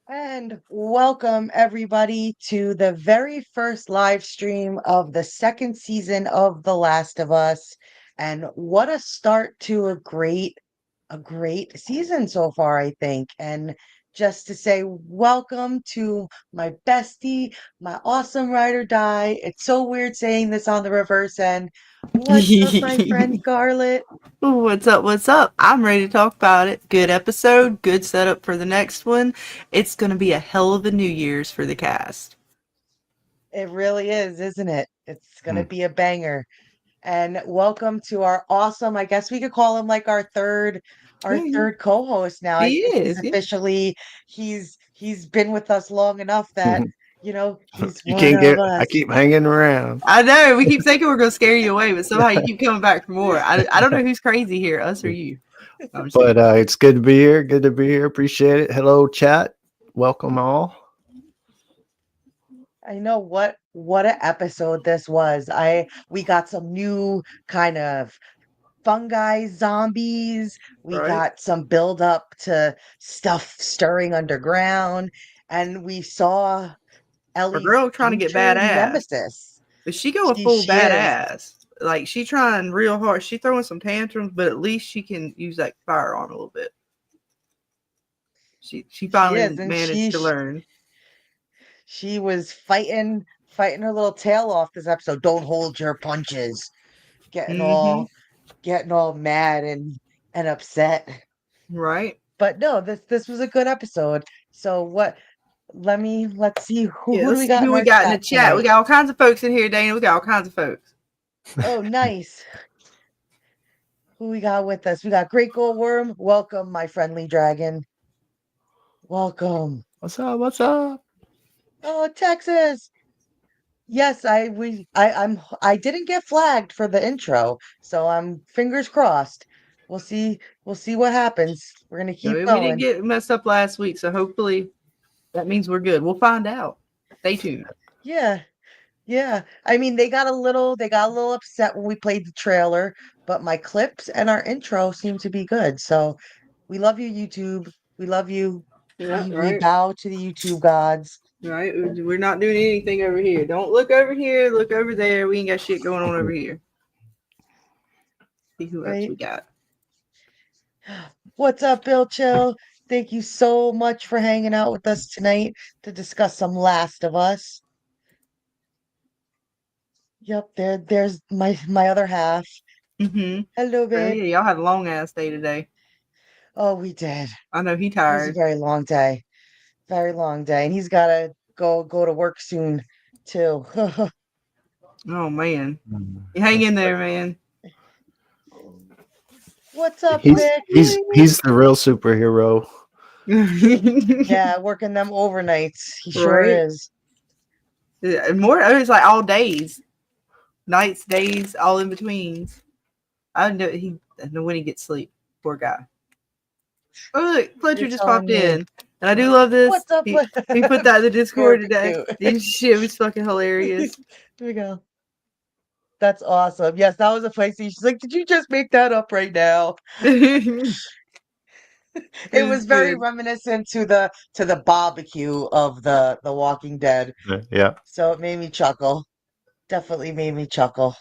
And welcome everybody to the very first live stream of the second season of The Last of Us. And what a start to a great season so far, I think. And just to say welcome to my bestie, my awesome ride or die. It's so weird saying this on the reverse end. What's up, my friend Scarlet? What's up? What's up? I'm ready to talk about it. Good episode, good setup for the next one. It's going to be a hell of a New Year's for the cast. It really is, isn't it? It's gonna Mm. be a banger. And welcome to our awesome, I guess we could call him like our Yeah, third co-host now. I he think he's is. Yeah. officially he's been with us long enough that, he's You one can't of get. I us. keep hanging around. I know we keep thinking we're going to scare you away, but somehow you keep coming back for more. I don't know who's crazy here, us or you. I'm just But kidding. it's good to be here. Good to be here. Appreciate it. Hello, chat. Welcome all. I know what an episode this was. We got some new kind of fungi zombies. We Right? got some build up to stuff stirring underground, and we saw Our Ellie's girl trying to get future badass, nemesis. but she going full She is. badass. Like she trying real hard. She throwing some tantrums, but at least she can use that firearm a little bit. She She finally is, and managed to learn. she was fighting her little tail off this episode. Don't hold your punches. Getting Mm-hmm. all getting all mad and upset. Right? But no, this was a good episode. So let's see Yeah, who do let's we see got who in we our got in the chat chat. We tonight? got all kinds of folks in here, Dana. We got all kinds of folks. Oh, nice. Who we got with us? We got Great Gold Worm. Welcome, my friendly dragon. Welcome. What's up? What's up? Oh, Texas. Yes, I didn't get flagged for the intro, so I'm fingers crossed. We'll see what happens. We're gonna keep We didn't going. get messed up last week, so hopefully that means we're good. We'll find out. Stay tuned. Yeah, yeah. I mean, they got a little upset when we played the trailer, but my clips and our intro seem to be good. So we love you, YouTube. We love you. Yeah, We right. bow to the YouTube gods. Right. We're not doing anything over here. Don't look over here. Look over there. We ain't got shit going on over here. See who else Right? we got. What's up, Bill Chill? Thank you so much for hanging out with us tonight to discuss some Last of Us. Yep, there's my other half. Mm-hmm. Hello, Yeah, babe. y'all had a long ass day today. Oh, we did. I know he It was a tired. very long day. Very long day. And he's gotta go to work soon too. Oh man. Mm. You hang in there, man. What's up, He's Vic? he's he's the real superhero. Yeah, working them overnights. He sure Right? is. Yeah, more it's like all days. Nights, days, all in betweens. I know when he gets sleep. Poor guy. Oh look, Fletcher You're just popped telling me. in. And I do love this. What's up? He put that in the Discord Very today. cute. This shit was fucking hilarious. Here we go. That's awesome. Yes, that was a place. She's like, did you just make that up right now? It It was was very good. reminiscent to the barbecue of the Walking Dead. Yeah. So it made me chuckle. Definitely made me chuckle.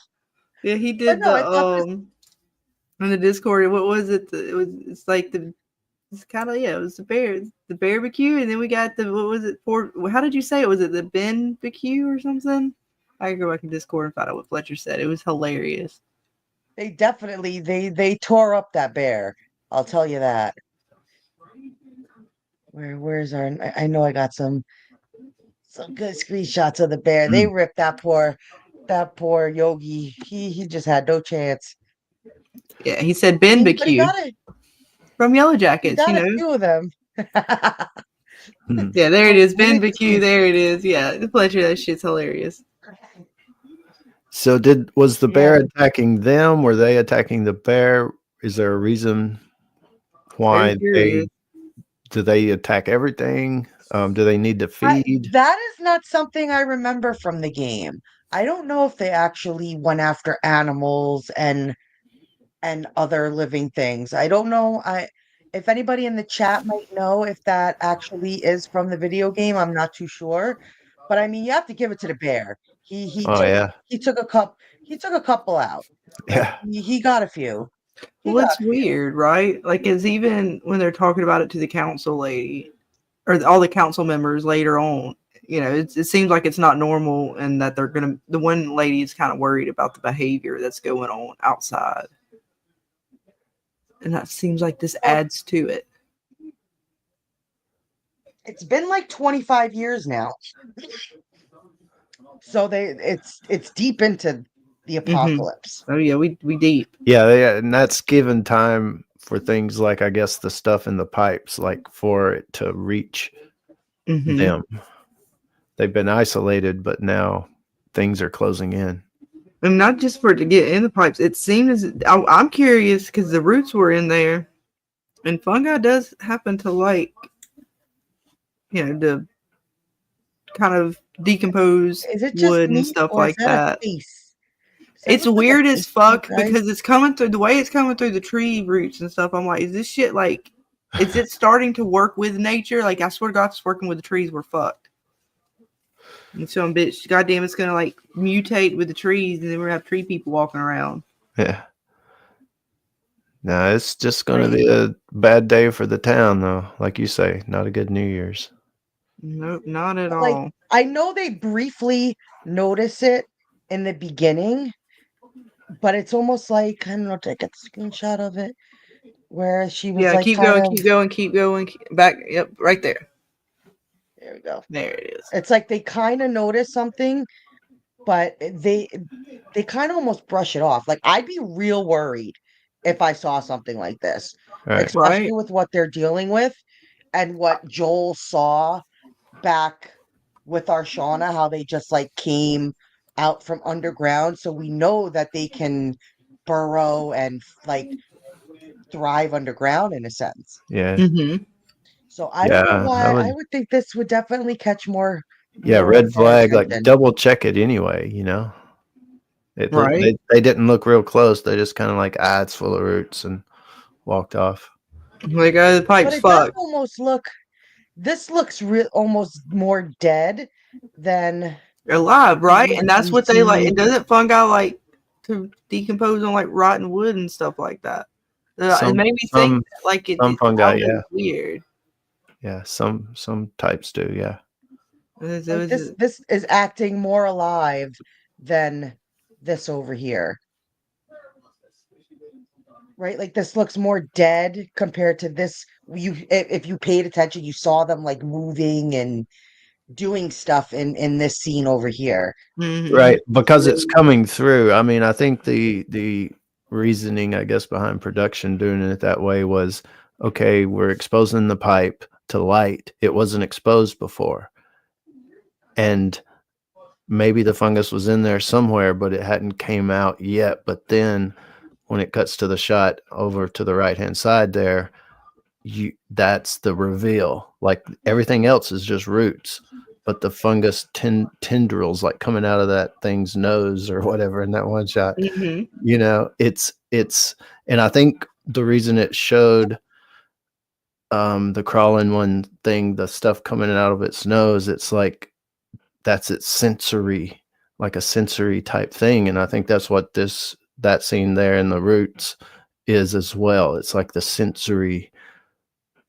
Yeah, he But did no, the I thought this. on the Discord. What was it? It's like the it's kind of yeah. It was the barbecue, and then we got the what was it for? How did you say it? Was it the Ben barbecue or something? I can go back in Discord and find out what Fletcher said. It was hilarious. They definitely they tore up that bear. I'll tell you that. Where's our? I know I got some good screenshots of the bear. They Mm. ripped that poor Yogi. He just had no chance. Yeah, he said Ben But he barbecue got it. from Yellow He Jackets. You got a know. few of them. Mm. Yeah, there it Well, is. we Ben didn't barbecue. see. There it is. Yeah, the Fletcher. That shit's hilarious. So was the bear Yeah, attacking them? Were they attacking the bear? Is there a reason Very why curious. do they attack everything? Do they need to feed? that is not something I remember from the game. I don't know if they actually went after animals and other living things. I don't know. If anybody in the chat might know if that actually is from the video game, I'm not too sure. But I mean, you have to give it to the bear. He Oh took yeah, he took a couple out. Like yeah, he got a few. He Well, got it's a few. weird, right? Like, it's even when they're talking about it to the council lady or all the council members later on, it seems like it's not normal, and that the one lady is kind of worried about the behavior that's going on outside. And that seems like this Well, adds to it. it's been like 25 years now. So it's deep into the Mm-hmm. apocalypse. Oh, yeah, we deep. yeah, and that's given time for things like I guess the stuff in the pipes, like for it to reach Mm-hmm. them. They've been isolated, but now things are closing in. And not just for it to get in the pipes. It seems I'm curious because the roots were in there, and fungi does happen to like, to kind of decompose Is it just wood and me stuff or is like that a that. face? Does that It's look like a weird as face to you fuck guys? because it's coming through the way it's coming through the tree roots and stuff. I'm like, is this shit like, is it starting to work with nature? Like, I swear to God, it's working with the trees. We're fucked. And so, bitch, goddamn, it's gonna like mutate with the trees, and then we're gonna have tree people walking around. Yeah. No, it's just going to Right. be a bad day for the town, though. Like you say, not a good New Year's. Nope, not at Like all. I know they briefly notice it in the beginning, but it's almost like I don't know, to get a screenshot of it where she was Yeah, like keep kind going, of keep going, keep going. Back, yep, right there. there we go. There it is. It's like they kind of notice something, but they kind of almost brush it off. Like I'd be real worried if I saw something like this, Right. especially Right. with what they're dealing with and what Joel saw back with our Shauna, how they just like came out from underground. So we know that they can burrow and like thrive underground in a sense. Yeah. Mm-hmm. So I don't know Yeah. I why. I would, would think this would definitely catch yeah, more of red our flag, like attention. double check it anyway, you know? It looked, Right. they didn't look real close. They just kind of like, it's full of roots and walked off. Like, the But pipe's it does fucked. almost look. This looks almost more dead than Alive, we right? And that's usually what they like. see. It doesn't fungi like to decompose on like rotten wood and stuff like that. It Some, made me think some, that, like some it fungi, sounded yeah. weird. Yeah. Some types do. Yeah. Like this is acting more alive than this over here. Right? Like this looks more dead compared to this. If you paid attention, you saw them like moving and doing stuff in this scene over here. Mm-hmm. Right. Because it's coming through. I mean, I think the reasoning, I guess, behind production doing it that way was, okay, we're exposing the pipe to light. It wasn't exposed before. And maybe the fungus was in there somewhere, but it hadn't came out yet. But then when it cuts to the shot over to the right hand side there, that's the reveal. Like everything else is just roots, but the fungus tendrils like coming out of that thing's nose or whatever in that one shot. Mm-hmm. You know, it's and I think the reason it showed the crawling one thing, the stuff coming out of its nose, it's like that's its sensory, like a sensory type thing. And I think that's what that scene there in the roots is as well. It's like the sensory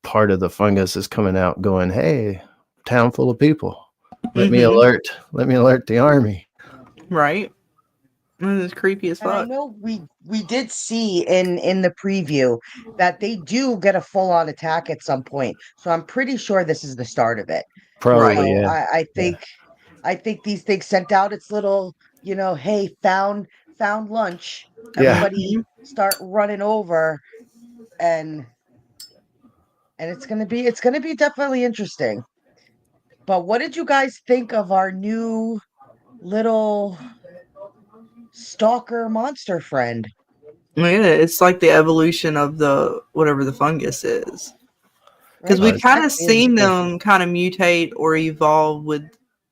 part of the fungus is coming out going, hey, town full of people. Let me alert the army. Right. And it's creepy as And I fuck. know we did see in the preview that they do get a full on attack at some point. So I'm pretty sure this is the start of it. Probably, So yeah. Yeah. I think these things sent out its little, hey, found lunch. Yeah. Everybody start running over and it's gonna be definitely interesting. But what did you guys think of our new little stalker monster friend? Yeah, it's like the evolution of the whatever the fungus is. Because Right? we've She's kind of actually seen them kind of mutate or evolve with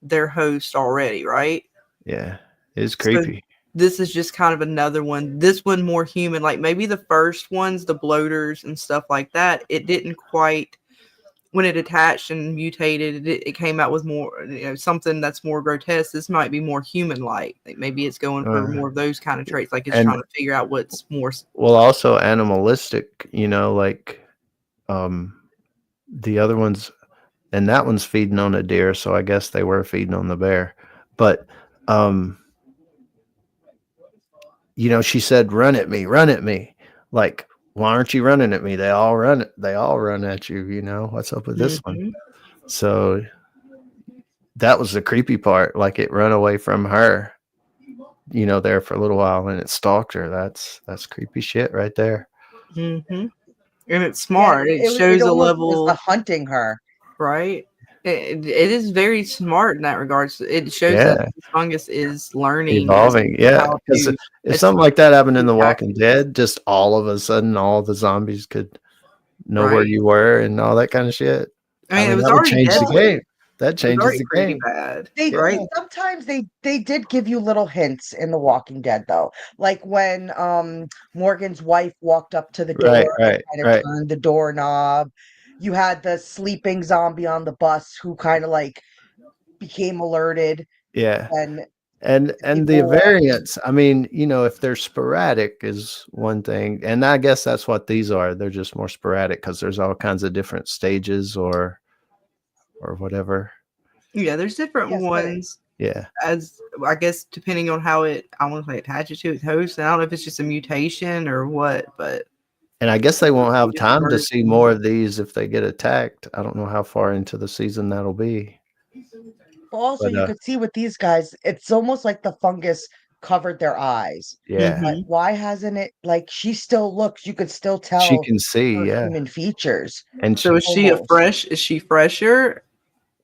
their host already, right? Yeah. It's So creepy. this is just kind of another one. This one more human. Like maybe the first ones, the bloaters and stuff like that, it didn't quite, when it attached and mutated, it came out with more, something that's more grotesque. This might be more human-like. Like maybe it's going for more of those kind of traits. Like it's trying to figure out what's more. Well, also animalistic, like the other ones, and that one's feeding on a deer, so I guess they were feeding on the bear. But she said, run at me. Like, why aren't you running at me? They all run at you, what's up with this one? So that was the creepy part. Like, it ran away from her, there for a little while, and it stalked her. That's creepy shit right there. And it's smart. Yeah, it shows a level was hunting her, right? It is very smart in that regards. It shows that this fungus is learning, evolving. Yeah, because if something like that happened in The Walking Dead, just all of a sudden, all the zombies could know where you were and all that kind of shit. I mean, it was that already would change the game. That changes the game. Bad. Sometimes they did give you little hints in The Walking Dead, though, like when Morgan's wife walked up to the door and kind of turned the doorknob. You had the sleeping zombie on the bus who kind of like became alerted. Yeah, and the variants. I mean, if they're sporadic is one thing, and I guess that's what these are. They're just more sporadic because there's all kinds of different stages or whatever. Yeah, there's different ones. Yeah, as I guess depending on how I want to say attaches to its host. And I don't know if it's just a mutation or what, but. And I guess they won't have time to see more of these if they get attacked. I don't know how far into the season that'll be. But also, you could see with these guys, it's almost like the fungus covered their eyes. Yeah. But why hasn't it? Like, she still looks. You could still tell she can see human features. And so, is she fresher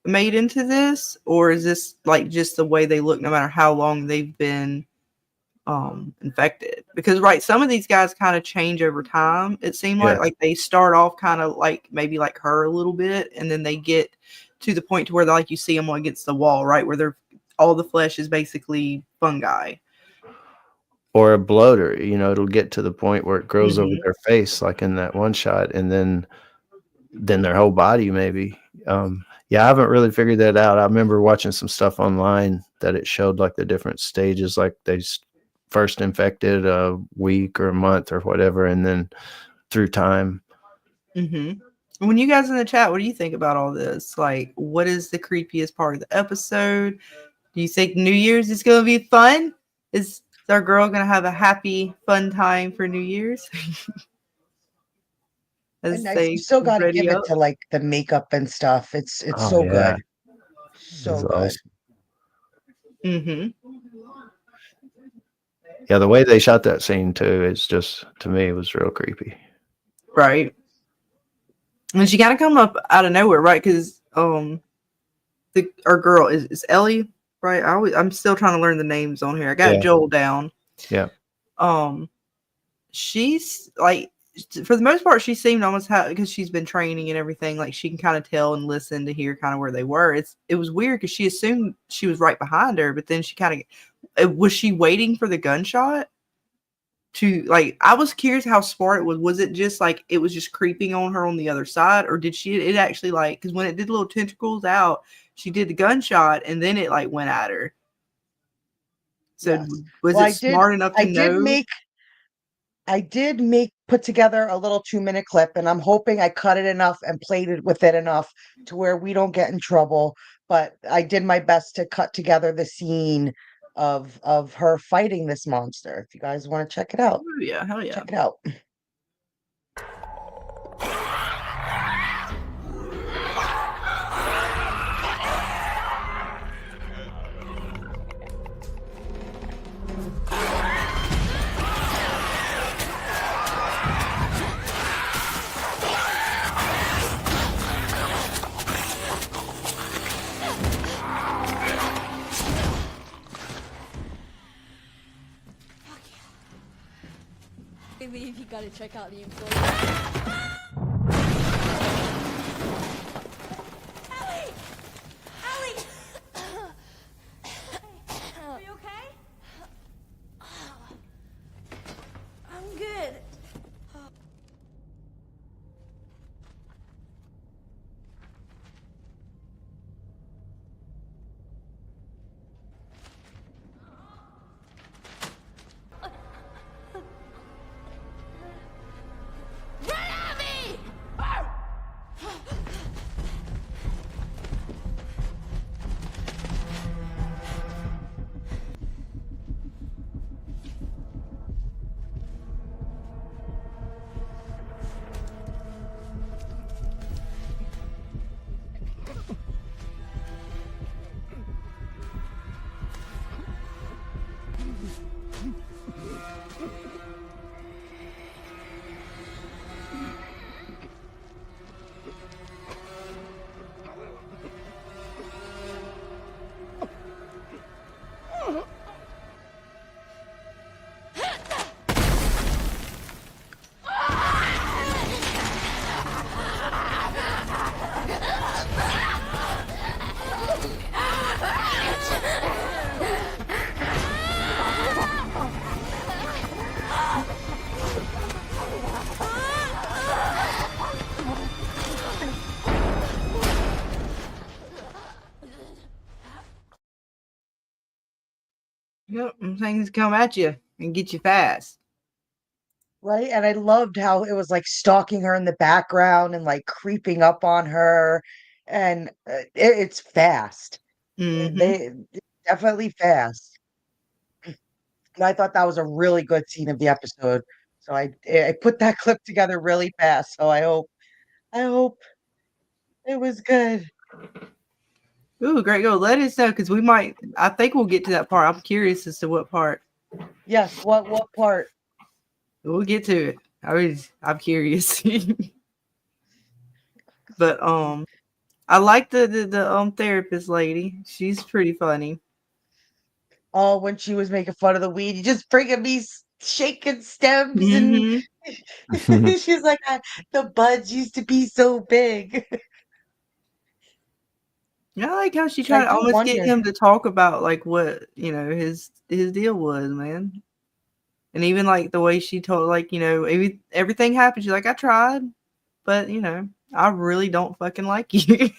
made into this, or is this like just the way they look, no matter how long they've been infected? Because some of these guys kind of change over time. It seemed like they start off kind of like maybe like her a little bit, and then they get to the point to where like you see them against the wall, right, where all the flesh is basically fungi or a bloater. It'll get to the point where it grows over their face, like in that one shot, and then their whole body maybe. Yeah, I haven't really figured that out. I remember watching some stuff online that it showed like the different stages, like they first infected a week or a month or whatever, and then through time. When you guys in the chat, what do you think about all this? Like, what is the creepiest part of the episode? Do you think New Year's is going to be fun? Is our girl going to have a happy, fun time for New Year's? You still got to give it to like the makeup and stuff. It's so good. So good. Awesome. Yeah, the way they shot that scene too is just, to me, it was real creepy. Right. And she kind of come up out of nowhere, right? Because our girl is Ellie, right? I'm still trying to learn the names on here. I got Joel down. Yeah. She's like, for the most part, she seemed almost because she's been training and everything. Like she can kind of tell and listen to hear kind of where they were. It was weird because she assumed she was right behind her, but then she kind of was she waiting for the gunshot? To like, I was curious how smart it was. Was it just like it was just creeping on her on the other side, or did it actually like, because when it did little tentacles out, she did the gunshot and then it like went at her. So was it smart enough to know? I did put together a little 2-minute clip, and I'm hoping I cut it enough and played it with it enough to where we don't get in trouble. But I did my best to cut together the scene of her fighting this monster. If you guys want to check it out. Oh, yeah, hell yeah. Check it out. I believe you gotta check out the employee. Ellie! Ellie! Are you okay? Yep, and things come at you and get you fast. Right? And I loved how it was like stalking her in the background and like creeping up on her. And it's fast. Mm-hmm. They definitely fast. And I thought that was a really good scene of the episode. So I put that clip together really fast. So I hope it was good. Ooh, great go. Let us know because we might. I think we'll get to that part. I'm curious as to what part. Yes, what part? We'll get to it. I'm curious. But I like the therapist lady. She's pretty funny. Oh, when she was making fun of the weed, you just bringing me shaking stems and Mm-hmm. she's like, the buds used to be so big. I like how she But I tried to do almost get wonder, him to talk about like what his deal was, man. And even like the way she told, like everything happened. She's like, I tried, but I really don't fucking like you.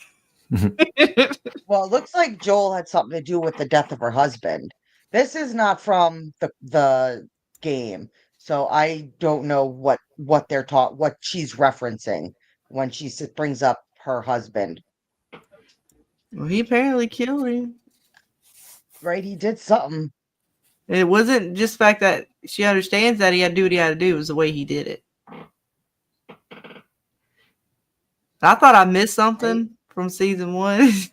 well, it looks like Joel had something to do with the death of her husband. This is not from the game, so I don't know what they're taught, what she's referencing when she brings up her husband. Well, he apparently killed him. Right? He did something. And it wasn't just the fact that she understands that he had to do what he had to do. It was the way he did it. I thought I missed Right? something from season 1. I was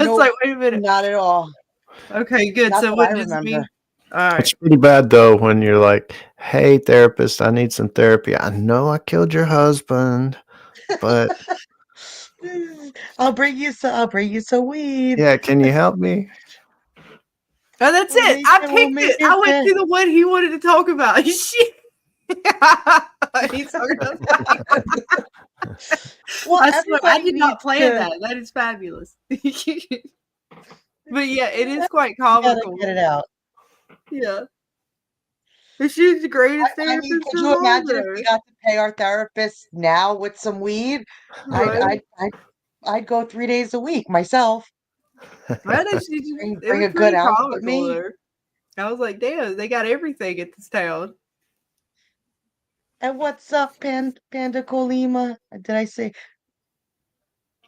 Nope, like, wait a minute. not at all. Okay, good. Not So that what I does it remember. mean? All right. It's pretty bad though when you're like, "Hey, therapist, I need some therapy. I know I killed your husband, but I'll bring you some weed. yeah, can you help me?" Oh, that's it. I We'll picked make it. it I went fit. to the one he wanted to talk about. Shit. He's talking about- Well, I swear, I everybody did not needs plan to that. That is fabulous. But yeah, it is quite you gotta comical. get it out. Yeah. And she's the greatest I mean, therapist could of you all imagine if we there. got to pay our therapist now with some weed? I'd Right. I'd I'd, I'd go 3 days a week myself. I know it Bring was a good pretty ounce with comical me. there. I was like, damn, they got everything at this town. And what's up, Panda Colima? Did I say?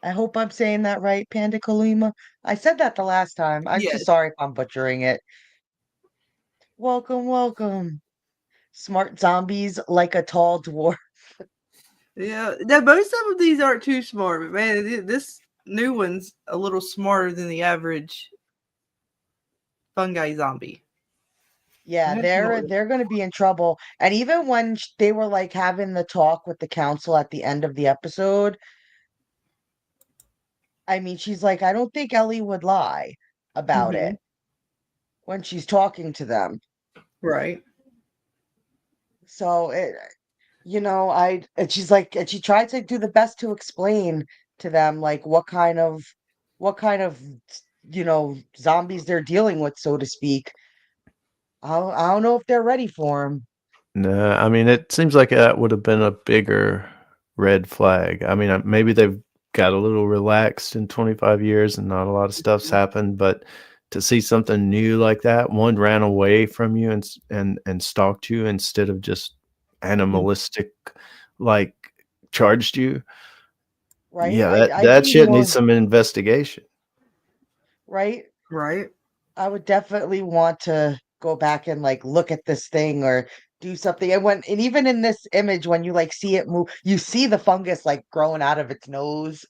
I hope I'm saying that right, Panda Colima. I said that the last time. I'm so Yes. sorry if I'm butchering it. Welcome, welcome. Smart zombies like a tall dwarf. Yeah. Now, most of these aren't too smart, but man, this new one's a little smarter than the average fungi zombie. Yeah, That's they're going to be in trouble. And even when they were like having the talk with the council at the end of the episode, I mean, she's like, I don't think Ellie would lie about Mm-hmm. it when she's talking to them. Right. So and she's like, and she tried to do the best to explain to them like what kind of zombies they're dealing with, so to speak. I don't know if they're ready for them. No, I mean, it seems like that would have been a bigger red flag. I mean, maybe they've got a little relaxed in 25 years and not a lot of stuff's happened, but to see something new like that, one ran away from you and stalked you instead of just animalistic, like charged you. Right? Yeah, I that I that do shit needs more, some investigation. right? Right. I would definitely want to go back and like look at this thing or do something. And even in this image, when you like see it move, you see the fungus like growing out of its nose,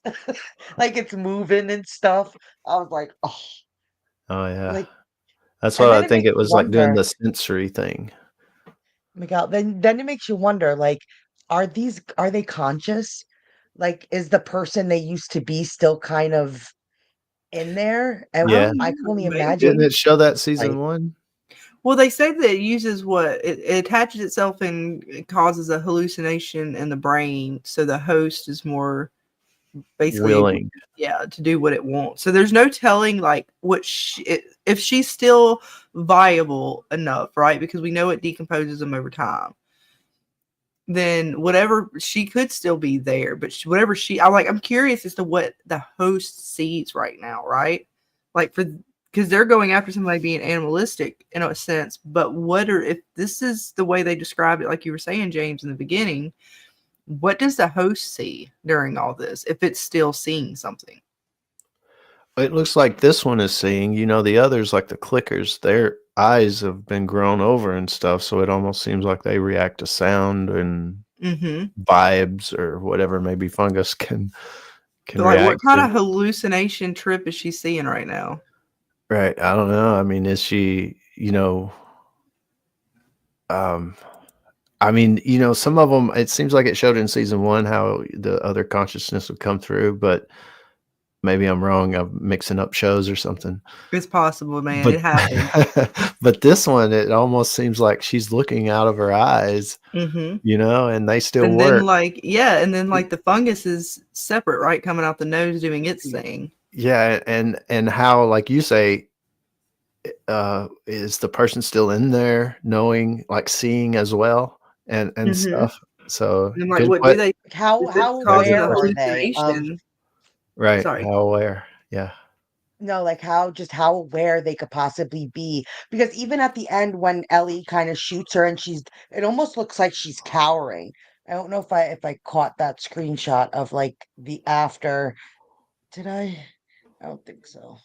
like it's moving and stuff. I was like, oh, Oh yeah, like, that's and what I then it think makes it you was like doing wonder, the sensory thing. Miguel, then it makes you wonder, like, are they conscious? Like, is the person they used to be still kind of in there? I And Yeah, don't I can know. only didn't Maybe. imagine, it show that like, season one? Well, they say that it uses what it attaches itself and it causes a hallucination in the brain, so the host is more basically able, Willing. yeah, to do what it wants. So there's no telling like if she's still viable enough, right? Because we know it decomposes them over time. Then whatever she could still be there, but I'm curious as to what the host sees right now, right? Like because they're going after somebody being animalistic in a sense. But if this is the way they describe it, like you were saying, James, in the beginning, what does the host see during all this if it's still seeing something? It looks like this one is seeing, the others, like the clickers, their eyes have been grown over and stuff. So it almost seems like they react to sound and vibes or whatever maybe fungus can So like, what react kind to. of hallucination trip is she seeing right now? Right. I don't know. I mean, is she, some of them, it seems like it showed in season 1 how the other consciousness would come through, but maybe I'm wrong. I'm mixing up shows or something. It's possible, man. But, It happens. but this one, it almost seems like she's looking out of her eyes, and they still And work. then the fungus is separate, right? Coming out the nose doing its thing. Yeah. And how, like you say, is the person still in there knowing, like seeing as well and stuff? So And like, good what do they? How If it's causing aware a are they of hallucination? right? Sorry. How aware? Yeah. no, like how aware they could possibly be? Because even at the end when Ellie kind of shoots her and it almost looks like she's cowering. I don't know if I caught that screenshot of like the after. Did I? I don't think so.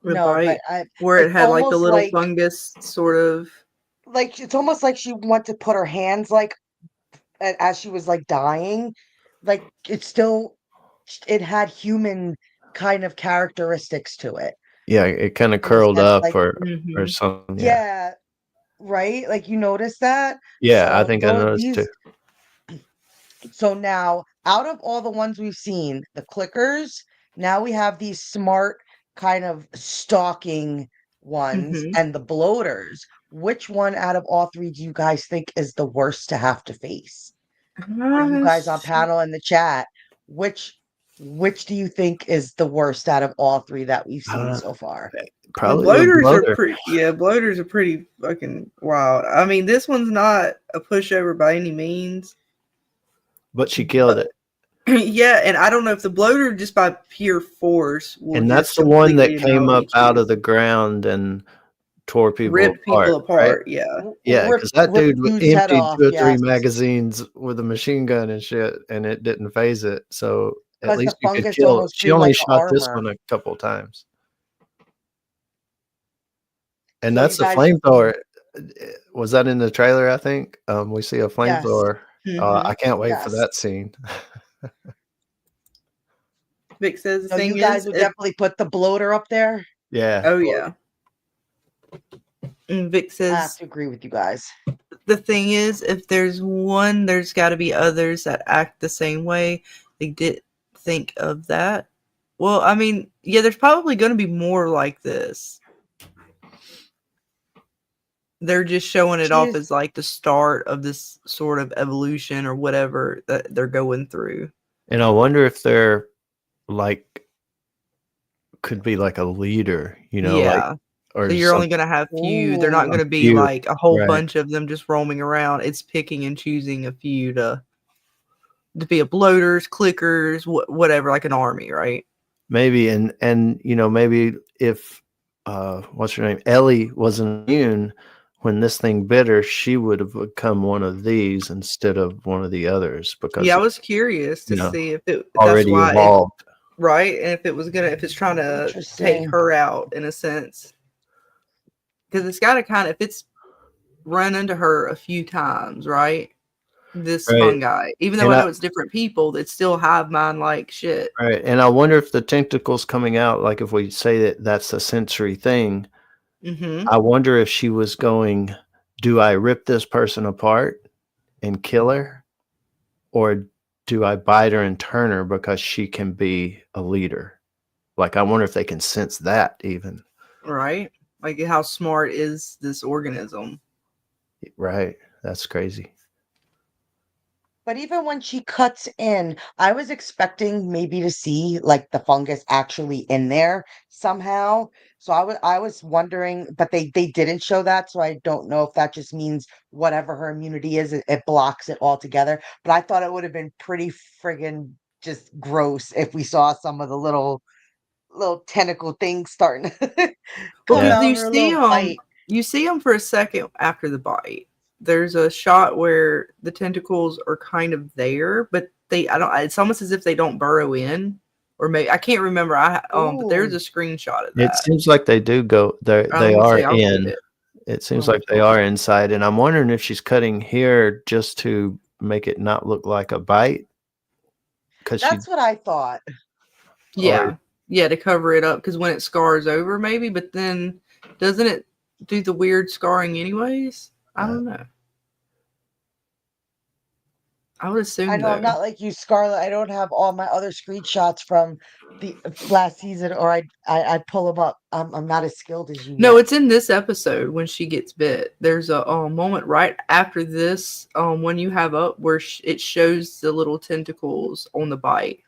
The No, but bite where it it's had like the almost little fungus sort of. like it's almost like she went to put her hands like as she was like dying. Like it had human kind of characteristics to it Yeah, it kind of in the curled sense up like or something. Yeah. yeah, right? Like you notice that? Yeah, I So think I noticed too. so now out of all the ones we've seen, the clickers, now we have these smart kind of stalking ones and the bloaters. Which one out of all three do you guys think is the worst to have to face? For you guys on panel in the chat, which do you think is the worst out of all three that we've seen so far? Probably the bloaters are bloater. bloaters are pretty fucking wild. I mean, this one's not a pushover by any means. But she killed it. Yeah, and I don't know if the bloater just by pure force will And that's just the one that completely came up annihilate out you. of the ground and tore people Ripped people apart, apart, yeah. Yeah, because that Rip dude dude's head emptied off, 2 or 3 yes. magazines with a machine gun and shit, and it didn't phase it. So at 'Cause the least you could fungus kill. almost She grew only like a shot this armor. one a couple times. And So you that's the guys flamethrower. Was that in the trailer? I think we see a yes. flamethrower. I can't wait for Yes. that scene. Vic says the So you thing guys is, would definitely put the bloater up there? Yeah. oh yeah. And Vic I have says to agree with you guys. the thing is, if there's one, there's got to be others that act the same way. They did think of that. Well, I mean, yeah, there's probably going to be more like this. They're just showing it off as like the start of this sort of evolution or whatever that they're going through. And I wonder if they're like could be like a leader, Yeah. or So you're only going to have few. They're not Ooh. going to be few, like a whole right. bunch of them just roaming around. It's picking and choosing a few to be a bloaters, clickers, whatever, like an army, right? Maybe and maybe if what's her name, Ellie, wasn't immune when this thing bit her, she would have become one of these instead of one of the others because Yeah, I was curious to see if that's already why evolved. right, and if it's trying to take her out in a sense, because it's got to kind of, if it's run into her a few times, right? This fungi, even though I know it's different people that still have mine like shit. Right, and I wonder if the tentacles coming out, like if we say that that's a sensory thing, I wonder if she was going, do I rip this person apart and kill her? Or do I bite her and turn her because she can be a leader? Like, I wonder if they can sense that even. Right? Like, how smart is this organism? Right. That's crazy. But even when she cuts in, I was expecting maybe to see like the fungus actually in there somehow. So I was wondering, but they didn't show that, so I don't know if that just means whatever her immunity is, it blocks it altogether. But I thought it would have been pretty friggin' just gross if we saw some of the little little tentacle thing starting to Well, come Yeah. because out her little bite. you see them for a second after the bite. There's a shot where the tentacles are kind of there, but I don't. It's almost as if they don't burrow in, or maybe I can't remember. But there's Ooh, a screenshot of It that. seems like they do go. They Let me are see. I'll get in. it. It seems Um, like they are inside, and I'm wondering if she's cutting here just to make it not look like a bite, because she that's what I thought. yeah, yeah, to cover it up because when it scars over, maybe. But then, doesn't it do the weird scarring anyways? I don't know. I would I assume know I'm though. not like you, Scarlet. I don't have all my other screenshots from the last season, or I'd pull them up. I'm not as skilled as you No, yet. it's in this episode when she gets bit. There's a moment right after this when you have up where it shows the little tentacles on the bite.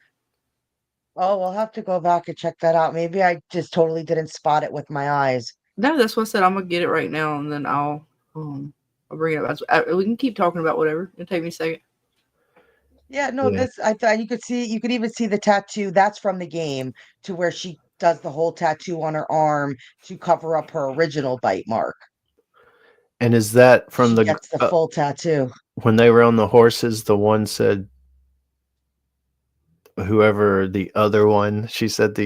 Oh, we'll have to go back and check that out. Maybe I just totally didn't spot it with my eyes. No, that's what I said. I'm gonna get it right now and then I'll bring it up. We can keep talking about whatever. It'll take me a second. Yeah, no, yeah. this I thought you could even see the tattoo. That's from the game to where she does the whole tattoo on her arm to cover up her original bite mark. And is that from She the gets the full tattoo. when they were on the horses? The one said, whoever the other one, she said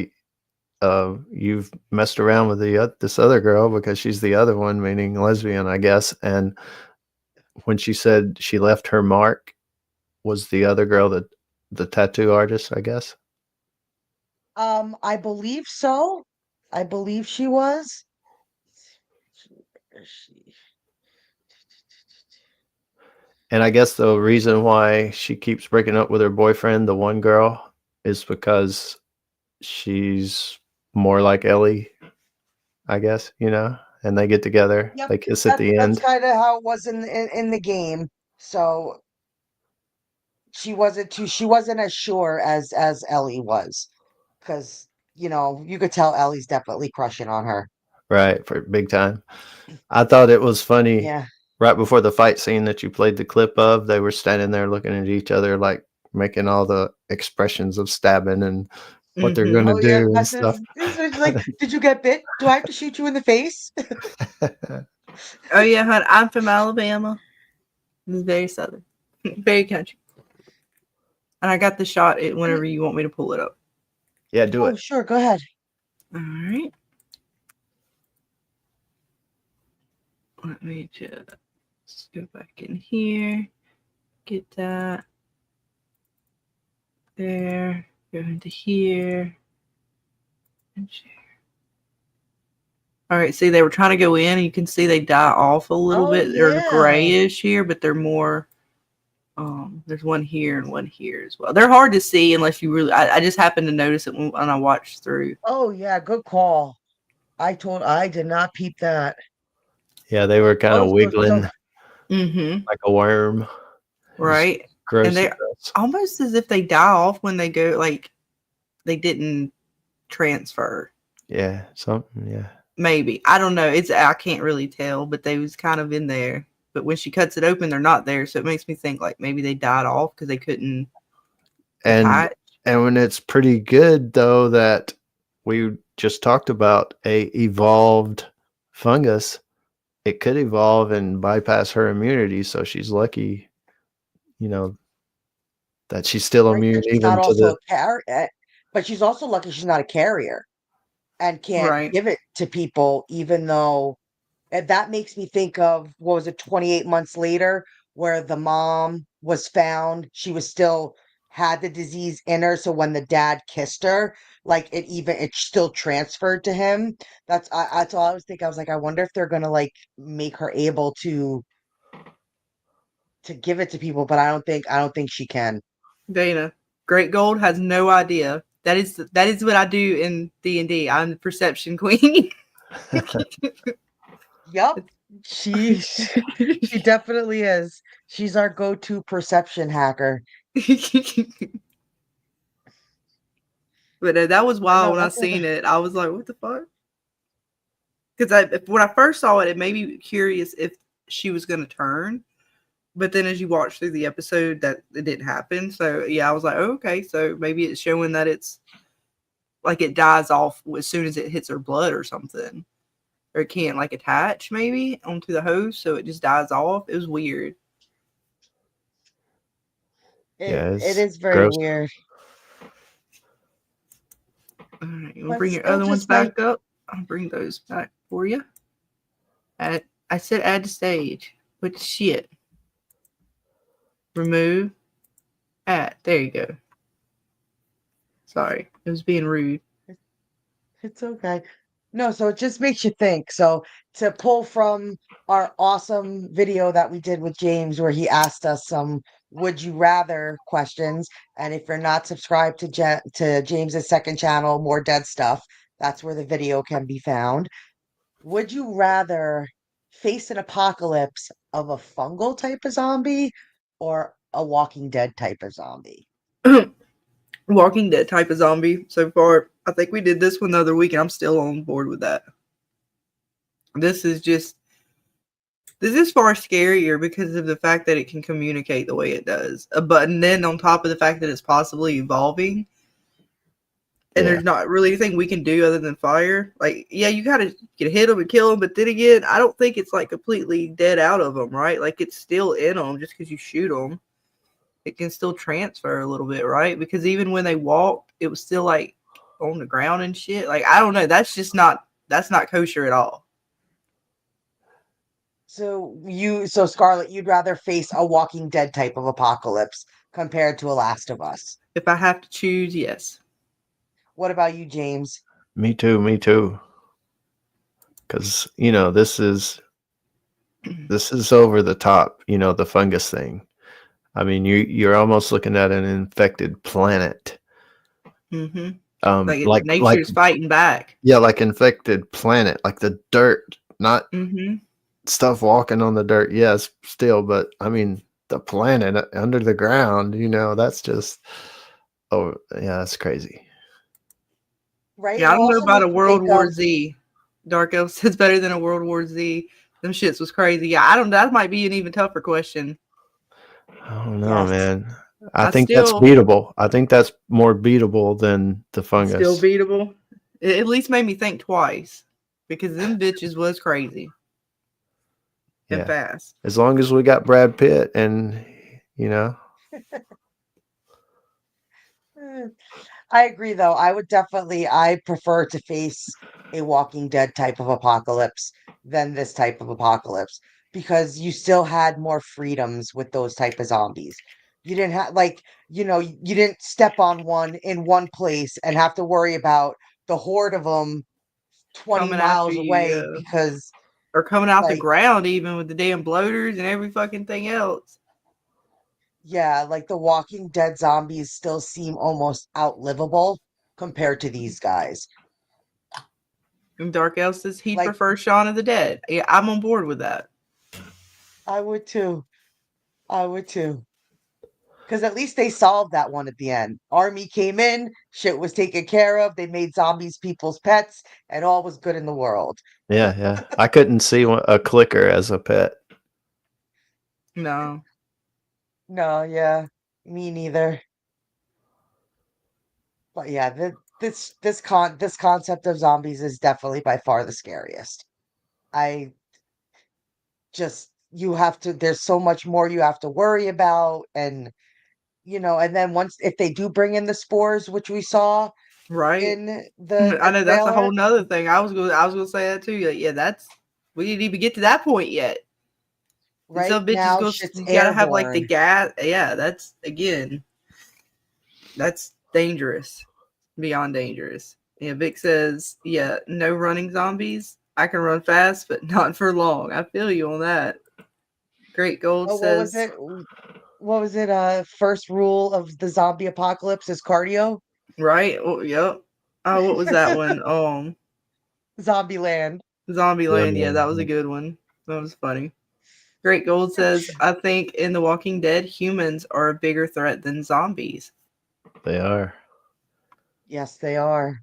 you've messed around with this other girl because she's the other one, meaning lesbian, I guess. And when she said she left her mark, was the other girl the tattoo artist, I guess. I believe so. I believe she was. Where is she? And I guess the reason why she keeps breaking up with her boyfriend, the one girl, is because she's more like Ellie, I guess, and they get together, Yep, they kiss at the that's end. kind of how it was in the game. So she wasn't as sure as Ellie was, because you could tell Ellie's definitely crushing on her. Right, for big time. I thought it was funny Yeah. right before the fight scene that you played the clip of, they were standing there looking at each other, like making all the expressions of stabbing and what they're going to Oh yeah, do and that's stuff. it's like, did you get bit? Do I have to shoot you in the face? Oh yeah, hon, I'm from Alabama. It's very southern, very country. And I got the shot whenever you want me to pull it up. Yeah, do Oh, it. sure, go ahead. All right. Let me just go back in here. Get that. There. Go into here. And share. All right. See, they were trying to go in, and you can see they die off a little Oh bit. They're yeah. grayish here, but they're more. There's one here and one here as well. They're hard to see unless you really. I just happened to notice it when I watched through. Oh yeah, good call. I did not peep that. Yeah, they were kind Oh, of so wiggling Mm-hmm. like a worm. It was Right. gross. And they're almost as if they die off when they go, like they didn't transfer. Yeah, something. Yeah. Maybe. I don't know. I can't really tell, but they was kind of in there. But when she cuts it open, they're not there. So it makes me think like maybe they died off because they couldn't And attach. when it's pretty good though that we just talked about a evolved fungus, it could evolve and bypass her immunity. So she's lucky, you know, that she's still right immune that she's not even to also the. a carrier, but she's also lucky she's not a carrier and can't Right. give it to people, even though. And that makes me think of, what was it, 28 months later, where the mom was found. She was still had the disease in her. So when the dad kissed her, like it still transferred to him. That's all I was thinking. I was like, I wonder if they're gonna like make her able to give it to people, but I don't think she can. Dana. Great Gold has no idea. That is what I do in D&D. I'm the perception queen. Yep. She definitely is. She's our go-to perception hacker. But that was I wild know when I that's seen it. I was like, what the fuck? Because when I first saw it, it made me curious if she was going to turn. But then as you watch through the episode, that it didn't happen. So yeah, I was like, oh, okay, so maybe it's showing that it's like it dies off as soon as it hits her blood or something, or it can't like attach maybe onto the host, so it just dies off. It was weird. Yeah, It it's is very gross. weird. All right, we'll But bring your still other ones just like back up. I'll bring those back for you. I said add to stage. But shit. Remove. Add. There you go. Sorry, it was being rude. it's okay. No, so it just makes you think. So to pull from our awesome video that we did with James, where he asked us some would you rather questions, and if you're not subscribed to to James's second channel, More Dead Stuff, that's where the video can be found. Would you rather face an apocalypse of a fungal type of zombie or a Walking Dead type of zombie? Walking Dead type of zombie so far. I think we did this one the other week, and I'm still on board with that. This is far scarier because of the fact that it can communicate the way it does. But then on top of the fact that it's possibly evolving, and Yeah. there's not really anything we can do other than fire. Like, yeah, you gotta hit them and kill them, but then again, I don't think it's like completely dead out of them, right? Like it's still in them just because you shoot them. It can still transfer a little bit, right? Because even when they walked, it was still like on the ground and shit. Like I don't know. That's not kosher at all. So Scarlet, you'd rather face a Walking Dead type of apocalypse compared to a Last of Us. If I have to choose, yes. What about you, James? Me too. Me too. Because this is over the top. The fungus thing. I mean, you're almost looking at an infected planet. Mm-hmm. Like nature's fighting back. Yeah, like infected planet, like the dirt, not stuff walking on the dirt. Yes, still, but I mean the planet under the ground. That's just that's crazy. Right? Yeah, It I don't know also about a makes you World think War of Z. Dark Elf says better than a World War Z. Them shits was crazy. Yeah, I don't. That might be an even tougher question. I don't know, yes. man. I think that's beatable. I think that's more beatable than the fungus. Still beatable. It at least made me think twice because them bitches was crazy and fast. As long as we got Brad Pitt and I agree, though. I prefer to face a Walking Dead type of apocalypse than this type of apocalypse because you still had more freedoms with those type of zombies. You didn't have, like, you didn't step on one in one place and have to worry about the horde of them 20 Coming after miles you, away because, or coming out the like, ground even with the damn bloaters and every fucking thing else. yeah, like the Walking Dead zombies still seem almost outlivable compared to these guys. And Dark Elf says he'd Like, prefer Shaun of the Dead. Yeah, I'm on board with that. I would too. I would too. Because at least they solved that one at the end. Army came in, shit was taken care of, they made zombies people's pets, and all was good in the world. Yeah. I couldn't see a clicker as a pet. No. No, yeah, me neither. But yeah, this concept of zombies is definitely by far the scariest. I just you have to there's so much more you have to worry about, and and then once if they do bring in the spores, which we saw Right. in the I know that's a trailer, whole nother thing. I was gonna say that too. Like, yeah, that's we didn't even get to that point yet. And right some bitches now go shit's you gotta have like the airborne. gas. Yeah, that's dangerous. Beyond dangerous. Yeah, Vic says, yeah, no running zombies. I can run fast, but not for long. I feel you on that. Great Gold Oh, what was says, it? What was it? First rule of the zombie apocalypse is cardio. right? Oh, yep. Oh, what was that one? Zombie land. Zombieland. Yeah, that was a good one. That was funny. Great Gold says, I think in The Walking Dead, humans are a bigger threat than zombies. They are. Yes, they are.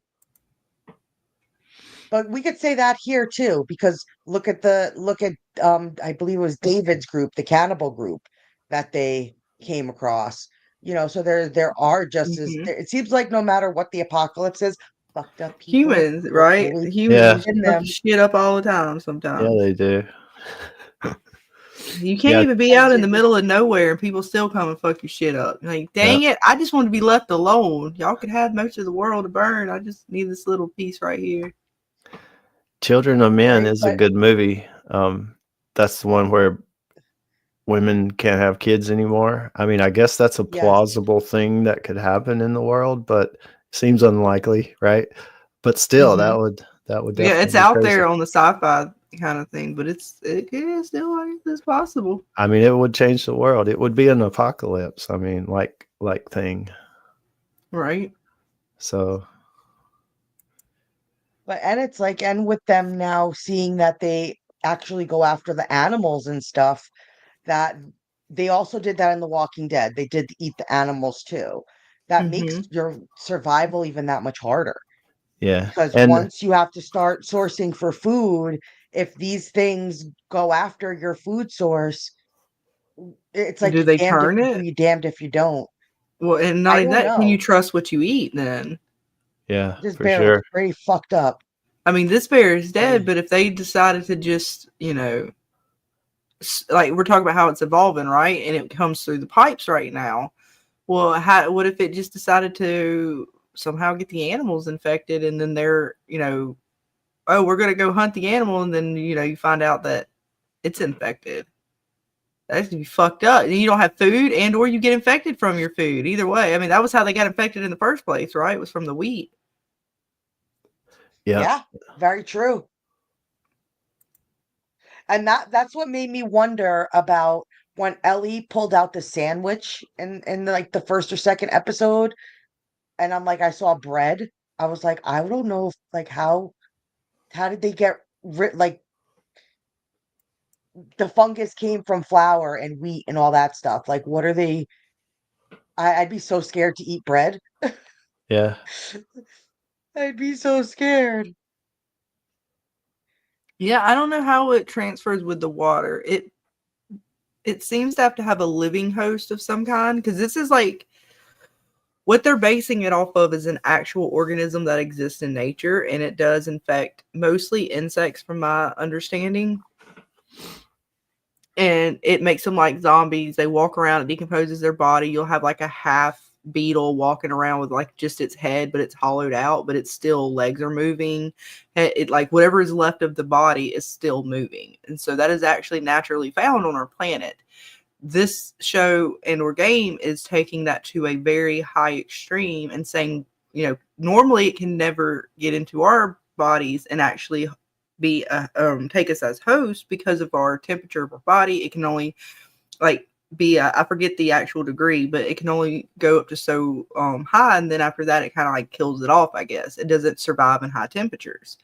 But we could say that here too, because look at I believe it was David's group, the cannibal group that they came across. So there are just as Mm-hmm. it seems like no matter what the apocalypse is, fucked up people. Humans, right? Totally Humans Yeah. just in fuck them. shit up all the time Yeah, sometimes. they do. You can't Yeah. even be out in the middle of nowhere and people still come and fuck your shit up. Like, dang it, I just want to be left alone. Y'all could have most of the world to burn. I just need this little piece right here. Children of Men Right, is a but- good movie. That's the one where women can't have kids anymore. I mean, I guess that's a Yes. plausible thing that could happen in the world, but seems unlikely, right? But still, that would definitely Yeah, it's be out crazy. there on the sci-fi kind of thing, but it is still like it's possible. I mean, it would change the world. It would be an apocalypse. I mean, like thing. Right. So But and it's like, and with them now seeing that they actually go after the animals and stuff, that they also did that in The Walking Dead. They did eat the animals too. That makes your survival even that much harder. yeah, Because and once you have to start sourcing for food, if these things go after your food source, it's like Do you're they damned if turn you do, it? you're damned if you don't. Well, and not I even don't that, can you know. trust what you eat then? yeah, This for bear sure. looks pretty fucked up. I mean, this bear is dead, Hey. but if they decided to just, like we're talking about how it's evolving, right? And it comes through the pipes right now. Well, what if it just decided to somehow get the animals infected and then they're, oh, we're going to go hunt the animal and then, you find out that it's infected. That's gonna be fucked up. And you don't have food and or you get infected from your food. Either way. I mean, that was how they got infected in the first place, right? It was from the wheat. Yeah, Very true. And that's what made me wonder about when Ellie pulled out the sandwich in like the first or second episode, and I'm like, I saw bread. I was like, I don't know if like how did they get like the fungus came from flour and wheat and all that stuff. Like, what are they? I'd be so scared to eat bread. yeah. I'd be so scared. Yeah, I don't know how it transfers with the water. It seems to have a living host of some kind, because this is like what they're basing it off of is an actual organism that exists in nature, and it does infect mostly insects from my understanding. And it makes them like zombies. They walk around, it decomposes their body. You'll have like a half beetle walking around with like just its head, but it's hollowed out, but it's still legs are moving. It like whatever is left of the body is still moving. And so that is actually naturally found on our planet. This show and or game is taking that to a very high extreme and saying, normally it can never get into our bodies and actually be take us as hosts because of our temperature of our body. It can only like be I forget the actual degree, but it can only go up to so high, and then after that it kind of like kills it off. I guess it doesn't survive in high temperatures.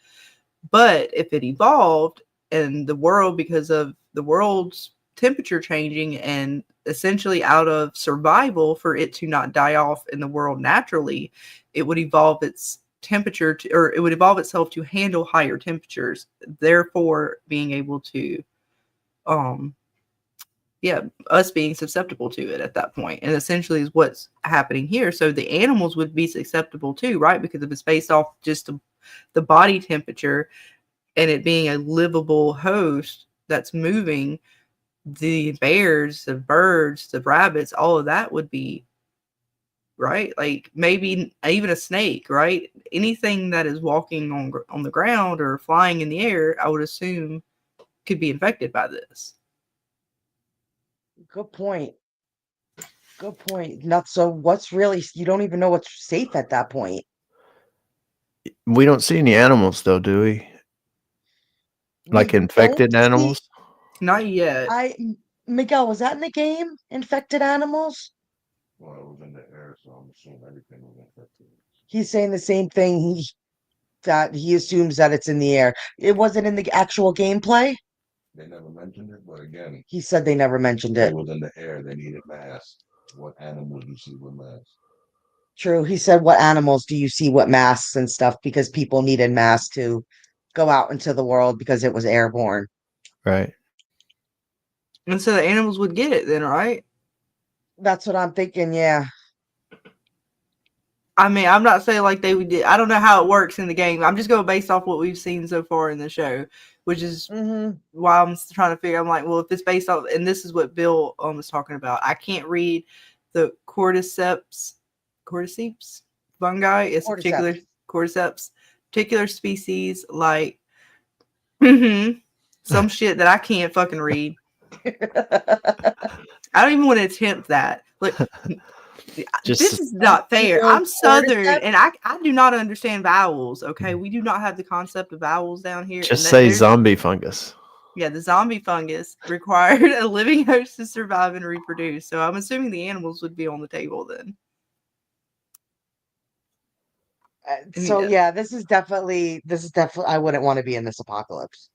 But if it evolved in the world because of the world's temperature changing and essentially out of survival for it to not die off in the world naturally, it would evolve its temperature to, or it would evolve itself to handle higher temperatures, therefore being able to us being susceptible to it at that point. And essentially is what's happening here. So the animals would be susceptible too, right? Because if it's based off just the body temperature and it being a livable host that's moving, the bears, the birds, the rabbits, all of that would be right. Like maybe even a snake, right? Anything that is walking on the ground or flying in the air, I would assume could be infected by this. Good point. Good point. Not so. What's really? You don't even know what's safe at that point. We don't see any animals though, do we? Like We infected don't see. animals? Not yet. Miguel, was that in the game? Infected animals? Well, it was in the air, so I'm assuming everything was infected. He's saying the same thing. That he assumes that it's in the air. It wasn't in the actual gameplay. They never mentioned it, but again, He said they never mentioned it it. was in the air. They needed masks. What animal do you see with masks? True. He said, "What animals do you see with masks and stuff?" Because people needed masks to go out into the world because it was airborne. Right. And so the animals would get it then, right? That's what I'm thinking. Yeah. I mean, I'm not saying like they would. I don't know how it works in the game. I'm just going based off what we've seen so far in the show, which is why I'm trying to figure. I'm like, well, if it's based off, and this is what Bill was talking about. I can't read the cordyceps fungi. It's a particular cordyceps, particular species like some shit that I can't fucking read. I don't even want to attempt that. Like, this is not fair. I'm Southern, and I do not understand vowels. Okay, we do not have the concept of vowels down here. Just say zombie fungus. Yeah, the zombie fungus required a living host to survive and reproduce. So I'm assuming the animals would be on the table then. So yeah, this is definitely. I wouldn't want to be in this apocalypse.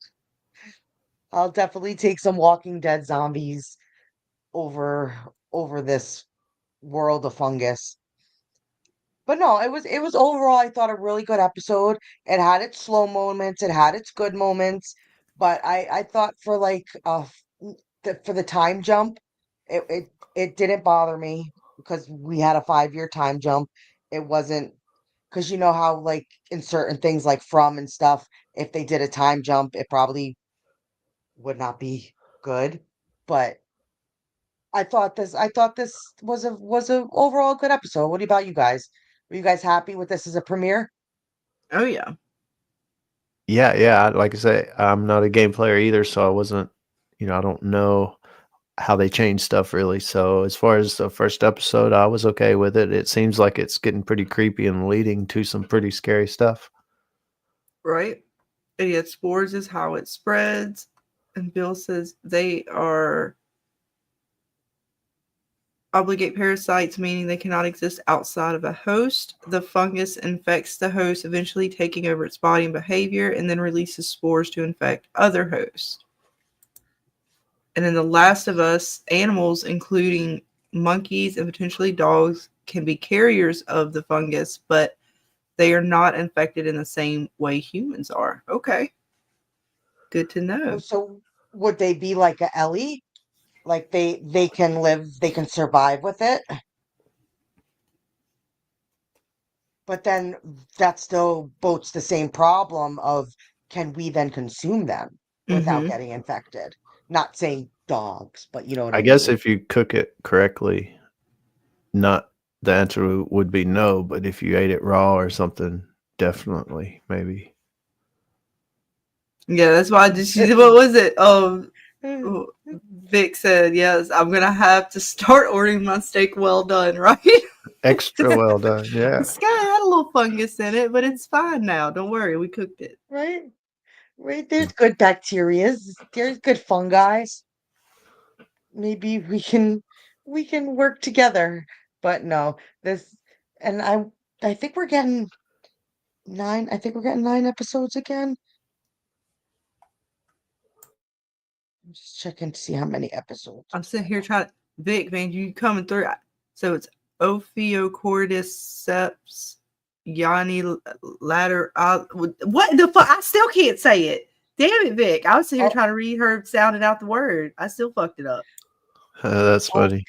I'll definitely take some Walking Dead zombies over this world of fungus. But no, it was overall, I thought, a really good episode. It had its slow moments, it had its good moments, but I thought for like for the time jump, it didn't bother me because we had a 5-year time jump. It wasn't, because you know how like in certain things like From and stuff, if they did a time jump, it probably would not be good. But I thought this was a overall good episode. What about you guys? Were you guys happy with this as a premiere? Oh yeah. Yeah. Like I say, I'm not a game player either, so I wasn't. I don't know how they change stuff really. So as far as the first episode, I was okay with it. It seems like it's getting pretty creepy and leading to some pretty scary stuff. Right. And yet spores is how it spreads. And Bill says they are obligate parasites, meaning they cannot exist outside of a host. The fungus infects the host, eventually taking over its body and behavior, and then releases spores to infect other hosts. And in The Last of Us, animals, including monkeys and potentially dogs, can be carriers of the fungus, but they are not infected in the same way humans are. Okay. Good to know. So would they be like a Ellie? Like they can live, they can survive with it? But then that still boats the same problem of, can we then consume them without getting infected? Not saying dogs, but you know what I guess mean. if you cook it correctly, not the answer would be no, but if you ate it raw or something, definitely, maybe. Yeah, that's why I just what was it? Vic said, yes, I'm gonna have to start ordering my steak well done, right? Extra well done, yeah. This guy had a little fungus in it, but it's fine now. Don't worry, we cooked it. Right? Right, there's good bacteria. There's good fungi. Maybe we can work together. But no, this and I think we're getting 9. I think we're getting 9 episodes again. I'm just checking to see how many episodes. I'm sitting here trying to Vic, man, you coming through. So it's Ophiocordyceps Yanni ladder. What the fuck? I still can't say it. Damn it, Vic. I was sitting here trying to read her sounding out the word. I still fucked it up. That's funny.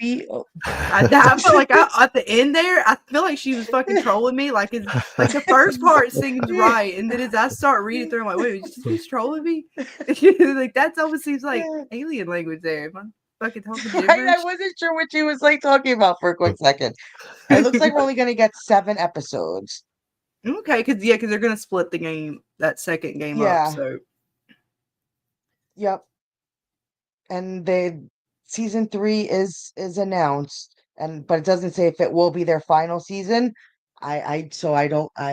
I felt like at the end there, I feel like she was fucking trolling me. Like it's like the first part seems right, and then as I start reading through, I'm like, wait, she's trolling me? Like that almost seems like alien language there. Am I fucking talking gibberish? I wasn't sure what she was like talking about for a quick second. It looks like we're only gonna get 7 episodes. Okay, because they're gonna split the game, that second game up. So yep. And season 3 is announced, but it doesn't say if it will be their final season. I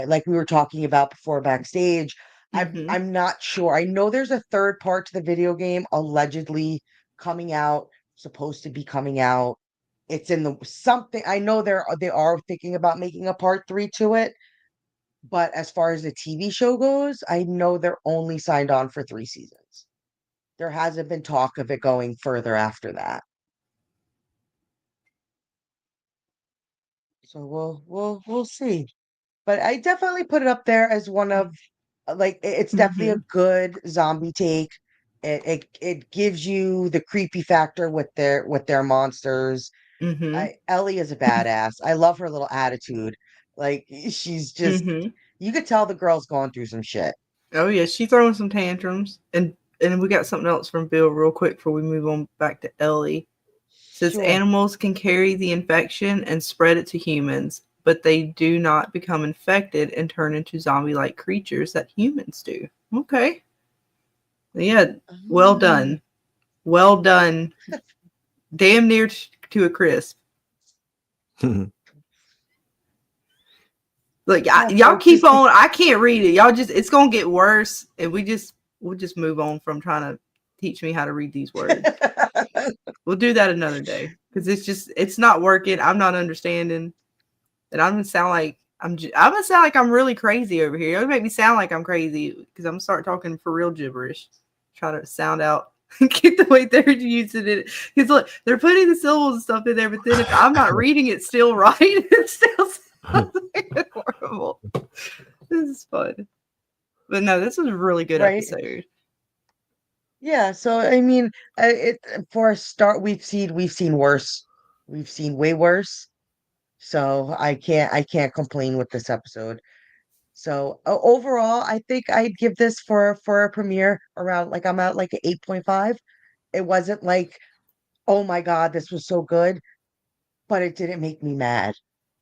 like we were talking about before backstage. I'm not sure. I know there's a third part to the video game allegedly coming out, supposed to be coming out. It's in the something. I know they are thinking about making a part 3 to it, but as far as the TV show goes, I know they're only signed on for 3 seasons. There hasn't been talk of it going further after that. So we'll see. But I definitely put it up there as one of, like, it's definitely a good zombie take. It gives you the creepy factor with their monsters. Ellie is a badass. I love her little attitude. Like she's just, Mm-hmm. you could tell the girl's going through some shit. Oh yeah, she's throwing some tantrums, and we got something else from Bill real quick before we move on back to Ellie. Says Sure. animals can carry the infection and spread it to humans, but they do not become infected and turn into zombie-like creatures that humans do. Okay. Yeah, well Mm. done. Well done. Damn near to a crisp. Like Yeah, y'all folks, keep just on. I can't read it. Y'all just it's gonna get worse, and we'll just move on from trying to teach me how to read these words. We'll do that another day because it's not working. I'm not understanding, and I'm gonna sound like I'm gonna sound like I'm really crazy over here. You'll make me sound like I'm crazy because I'm gonna start talking for real gibberish, try to sound out. Get the way they're using it. Because look, they're putting the syllables and stuff in there, but then if I'm not reading it still right, it still sounds like horrible. This is fun. But no, this was a really good right. episode. Yeah, so I mean, it for a start, we've seen worse. We've seen way worse. So I can't complain with this episode. So overall, I think I'd give this for a premiere around, like, I'm at like an 8.5. It wasn't like, oh my God, this was so good, but it didn't make me mad.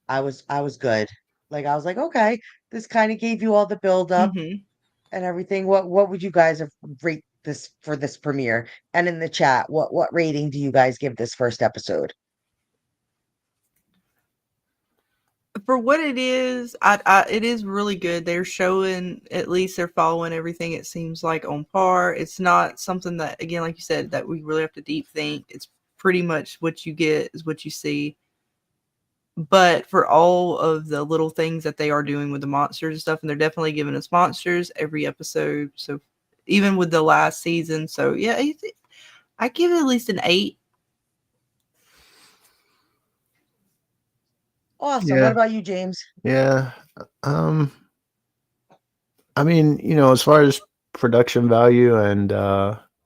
I was good. Like, I was like, okay, this kind of gave you all the build up Mm-hmm. and everything. What would you guys have rate this for this premiere? And in the chat, what rating do you guys give this first episode? For what it is, it is really good. They're showing, at least they're following everything, it seems like, on par. It's not something that, again, like you said, that we really have to deep think. It's pretty much what you get is what you see. But for all of the little things that they are doing with the monsters and stuff, and they're definitely giving us monsters every episode. So even with the last season, so yeah, I give it at least an 8. Awesome. What Yeah, about you, James? yeah. Um, I mean, as far as production value and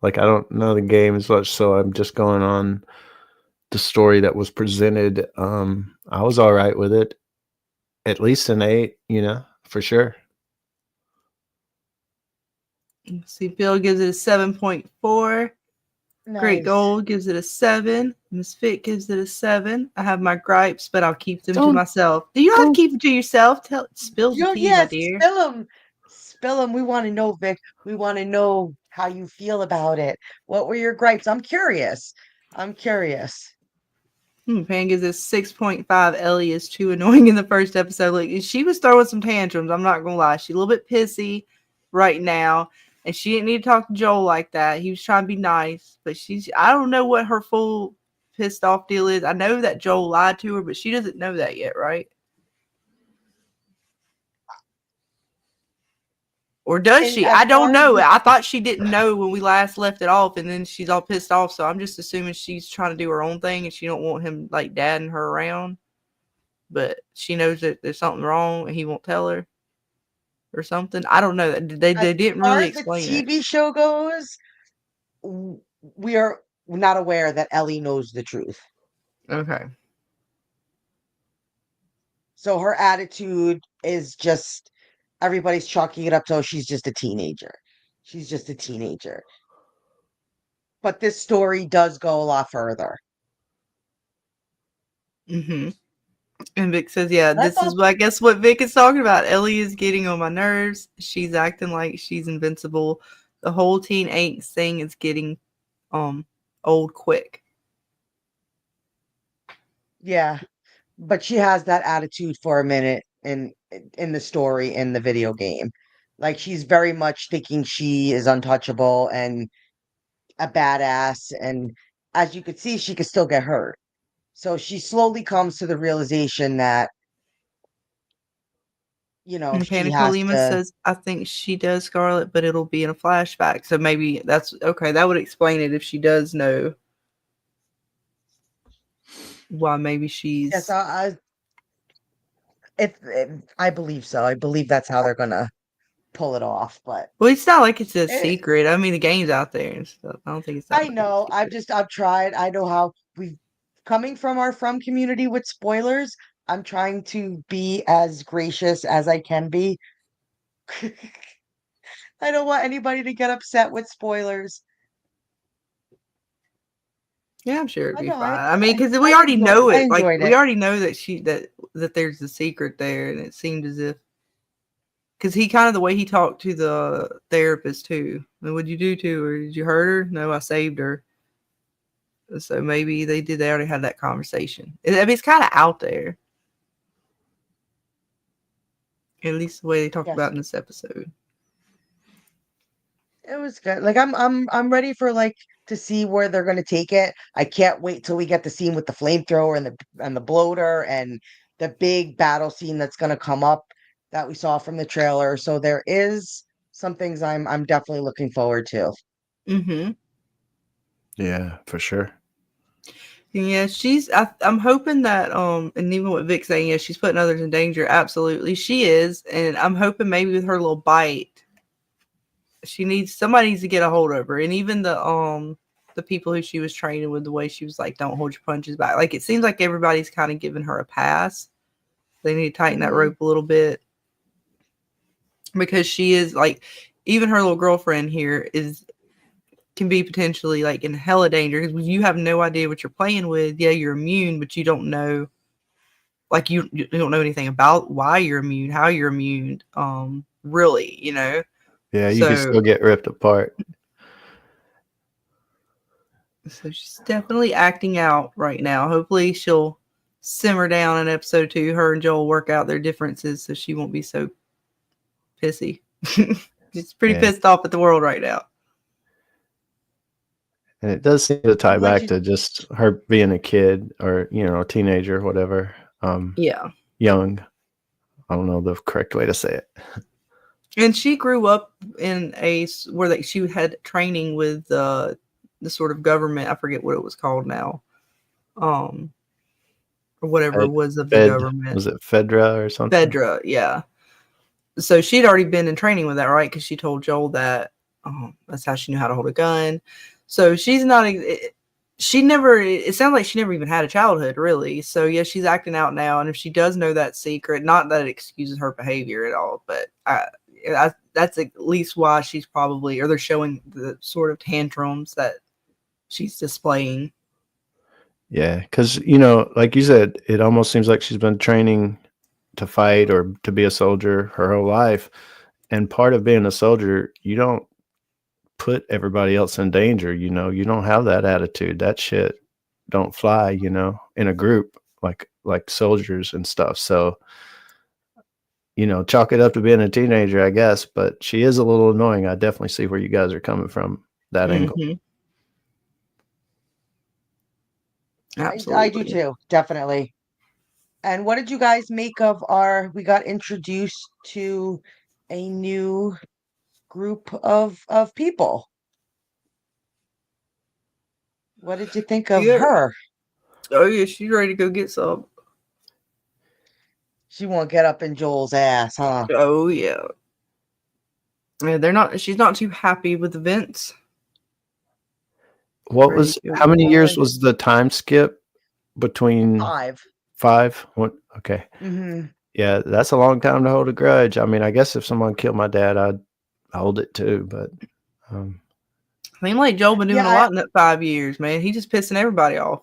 like I don't know the game as much, so I'm just going on the story that was presented. I was all right with it. At least an 8, for sure. See, Bill gives it a 7.4. Great Nice. Gold gives it a 7. Miss Fit gives it a 7. I have my gripes, but I'll keep them to Don't myself. Do you have to don't keep them to yourself? Spills the Yo, tea, my yes, dear. spill them. Spill them. We want to know, Vic. We want to know how you feel about it. What were your gripes? I'm curious. I'm curious. Pan gives it 6.5. Ellie is too annoying in the first episode. Like, she was throwing some tantrums. I'm not gonna lie. She's a little bit pissy right now, and she didn't need to talk to Joel like that. He was trying to be nice, but I don't know what her full pissed off deal is. I know that Joel lied to her, but she doesn't know that yet, right? Or does And she? as I don't far as know. the I thought she didn't know when we last left it off, and then she's all pissed off. So I'm just assuming she's trying to do her own thing, and she don't want him like dadding her around. But she knows that there's something wrong, and he won't tell her or something. I don't know. as They didn't far really as the explain it. TV show goes, we are not aware that Ellie knows the truth. Okay. So her attitude is just, everybody's chalking it up to, oh, she's just a teenager. She's just a teenager. But this story does go a lot further. Mm-hmm. And Vic says, "Yeah, That's this is all. what I guess what Vic is talking about. Ellie is getting on my nerves. She's acting like she's invincible. The whole teen angst thing is getting um old quick." Yeah. But she has that attitude for a minute in the story in the video game. Like, she's very much thinking she is untouchable and a badass, and as you could see, she could still get hurt. So she slowly comes to the realization that, And she Panica has Lima to. says, "I think she does Scarlet, but it'll be in a flashback. So maybe that's okay. That would explain it if she does know why maybe Yes, she's." I believe so. I believe that's how they're gonna pull it off. But Well, it's not like it's a it, secret. I mean, the game's out there and stuff. I don't think it's that I much of a know. secret. I've tried. I know how we've coming from our From community with spoilers. I'm trying to be as gracious as I can be. I don't want anybody to get upset with spoilers. Yeah, I'm sure it'd I be know. fine. I mean, because we I already know I it. Like enjoyed we it. already know that that there's a secret there, and it seemed as if because he kind of the way he talked to the therapist too. I mean, what'd you do to her? Did you hurt her? No, I saved her. So maybe they did. They already had that conversation. I mean, it's kind of out there, at least the way they talked Yes, about in this episode. it was good. Like I'm ready for like to see where they're gonna take it. I can't wait till we get the scene with the flamethrower and the bloater and the big battle scene that's gonna come up that we saw from the trailer. So there is some things I'm definitely looking forward to. Mm-hmm. Yeah, for sure. Yeah, I'm hoping that and even what Vic's saying, yeah, she's putting others in danger. Absolutely, she is, and I'm hoping maybe with her little bite, somebody needs to get a hold of her, and even the people who she was training with, the way she was like, "Don't hold your punches back." Like it seems like everybody's kind of giving her a pass. They need to tighten that Mhm. rope a little bit because she is like, even her little girlfriend here can be potentially like in hella danger because you have no idea what you're playing with. Yeah, you're immune, but you don't know. Like you don't know anything about why you're immune, how you're immune, really, Yeah, you can So still get ripped apart. So she's definitely acting out right now. Hopefully she'll simmer down in episode 2. Her and Joel work out their differences so she won't be so pissy. She's pretty Yeah. pissed off at the world right now. And it does seem to tie And what'd back you to just her being a kid or, a teenager, whatever. Yeah. Young. I don't know the correct way to say it. And she grew up in where she had training with the sort of government. I forget what it was called now. Or whatever it was of the government. Was it Fedra or something? Fedra, yeah. So she'd already been in training with that, right? Because she told Joel that that's how she knew how to hold a gun. So she's not. She never. It sounds like she never even had a childhood, really. So yeah, she's acting out now, and if she does know that secret, not that it excuses her behavior at all, but that's at least why she's probably, or they're showing the sort of tantrums that she's displaying. Yeah, because like you said, it almost seems like she's been training to fight or to be a soldier her whole life. And part of being a soldier, you don't put everybody else in danger. You don't have that attitude. That shit don't fly, in a group like soldiers and stuff. So, chalk it up to being a teenager, I guess, but she is a little annoying. I definitely see where you guys are coming from that angle. Absolutely. I do too, definitely. And what did you guys make of we got introduced to a new group of people. What did you think of Yeah. her? Oh yeah, she's ready to go get some. She won't get up in Joel's ass, huh? Oh yeah. Yeah, she's not too happy with the Vince. How many years was the time skip between 5? 5? What? Okay. Mm-hmm. Yeah, that's a long time to hold a grudge. I mean, I guess if someone killed my dad, I'd hold it too, but seems like Joel been doing a lot in that 5 years, man. He's just pissing everybody off.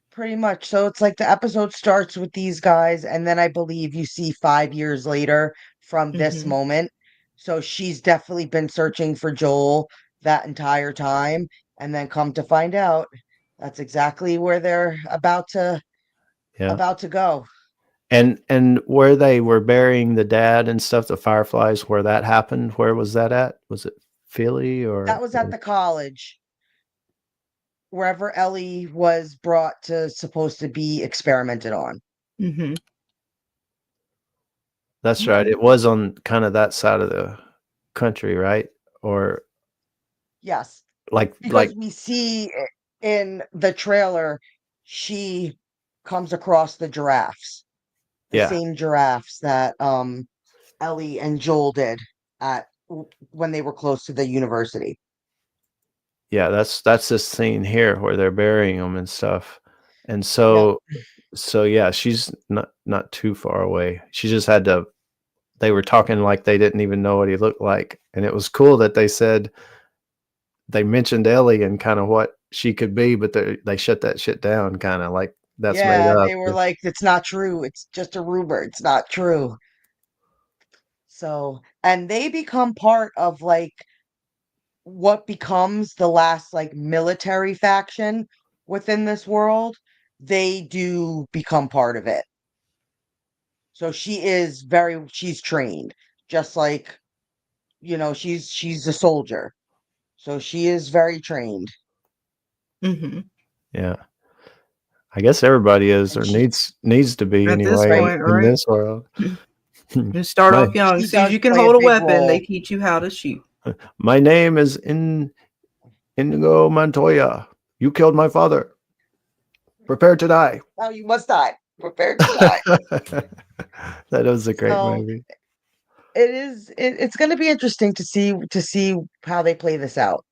Pretty much. So it's like the episode starts with these guys, and then I believe you see 5 years later from this moment. So she's definitely been searching for Joel that entire time, and then come to find out that's exactly where they're about to go. And where they were burying the dad and stuff, the Fireflies, where that happened, where was that at? Was it Philly or? That was at the college, wherever Ellie was supposed to be experimented on. Mm-hmm. That's right. It was on kind of that side of the country, right? Or yes, because like we see in the trailer, she comes across the giraffes, the same giraffes that Ellie and Joel did when they were close to the university. Yeah, that's this scene here where they're burying them and stuff. And so yeah, she's not too far away. She just had to. They were talking like they didn't even know what he looked like, and it was cool that they mentioned Ellie and kind of what she could be, but they shut that shit down, kind of like that's made Yeah, up. they were like, it's not true. It's just a rumor. It's not true. So, and they become part of like what becomes the last like military faction within this world. They do become part of it. So she's trained, just like, she's a soldier. So she is very trained. Mm-hmm. Yeah, I guess everybody is And or she, needs to be At this anyway right, point, in right? this world. You start my off young. she As soon as does you can play a hold a big weapon, they role. teach you how to shoot. my name is Inigo Montoya. You killed my father. Prepare to die. Now you must die. Prepare to die. That was a great So movie. it's going to be interesting to see how they play this out.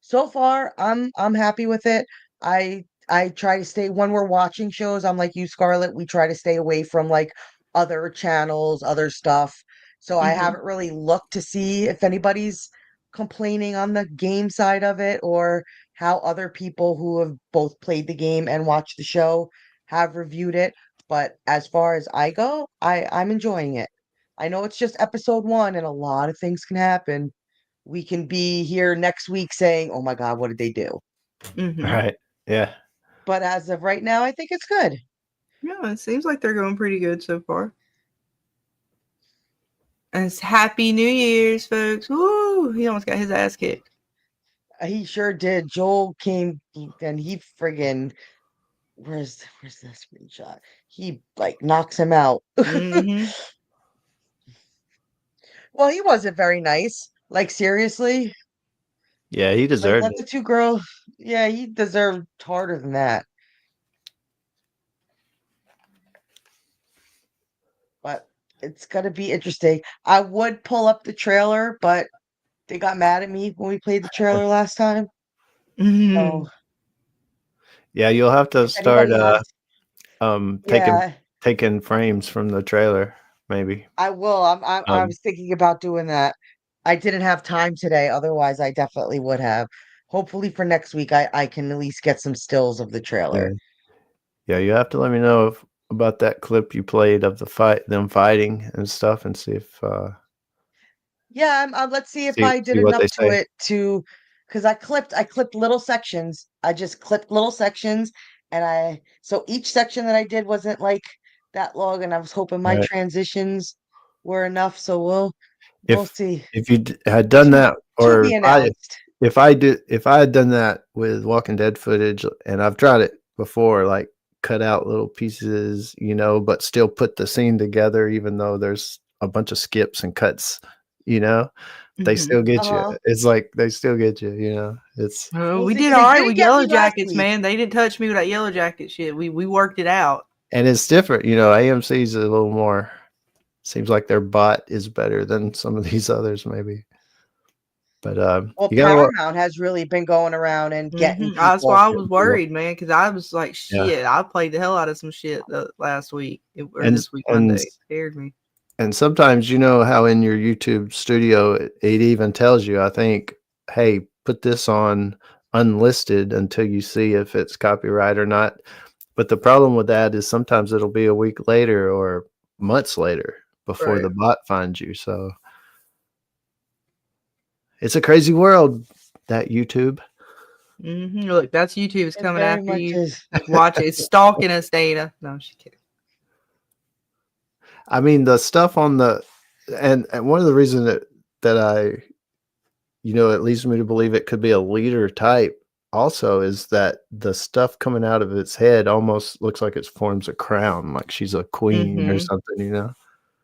So far, I'm happy with it. I try to stay when we're watching shows. I'm like you, Scarlett. We try to stay away from like other channels, other stuff. So I Mm-hmm. haven't really looked to see if anybody's complaining on the game side of it or how other people who have both played the game and watched the show have reviewed it. But as far as I go, I'm enjoying it. I know it's just episode one and a lot of things can happen. We can be here next week saying, "Oh my God, what did they do?" Mm-hmm. Right. Yeah. But as of right now, I think it's good. Yeah, it seems like they're going pretty good so far. And it's Happy New Year's, folks. Woo! He almost got his ass kicked. He sure did. Joel came and he friggin' where's the screenshot? He like knocks him out. Mm-hmm. Well, he wasn't very nice. Like seriously, Yeah, he like deserved let it. the two girls. Yeah, he deserved harder than that. But it's gonna be interesting. I would pull up the trailer, but they got mad at me when we played the trailer last time. Mm-hmm. So Yeah, you'll have to if start anybody has, taking yeah, frames from the trailer, maybe. I will. I Um was thinking about doing that. I didn't have time today, otherwise I definitely would have. Hopefully for next week I can at least get some stills of the yeah. trailer. Yeah, you have to let me know about that clip you played of them fighting and stuff and see if Yeah, let's see if I did see what enough they to say. it to because I clipped little sections. I just clipped little sections and so each section that I did wasn't like that long and I was hoping my Right. transitions were enough, so we'll If see. you had done To that, to or be announced. if I had done that with Walking Dead footage, and I've tried it before, like cut out little pieces, but still put the scene together, even though there's a bunch of skips and cuts, you know, they Mm-hmm. still get you. Uh-huh. It's like they still get you, It's We'll We see. did They all right didn't with get Yellow me last Jackets, week. man. They didn't touch me with that Yellow Jacket shit. We worked it out. and it's different, AMC's a little more. Seems like their bot is better than some of these others, maybe. But Well, you gotta, Paramount has really been going around and getting Mm-hmm. That's why people. I was worried, man, because I was like, yeah, shit. I played the hell out of some shit last week or and this week and Monday. It scared me. and sometimes how in your YouTube studio it even tells you, I think, hey, put this on unlisted until you see if it's copyright or not. But the problem with that is sometimes it'll be a week later or months later before Right. the bot finds you. So it's a crazy world, that YouTube. Mm-hmm. Look, that's YouTube. It's It coming very after much you. is. Watch it. It's stalking us, Dana. No, she kidding. I mean, the stuff on the and one of the reasons that I it leads me to believe it could be a leader type also is that the stuff coming out of its head almost looks like it forms a crown, like she's a queen or Mm-hmm. something.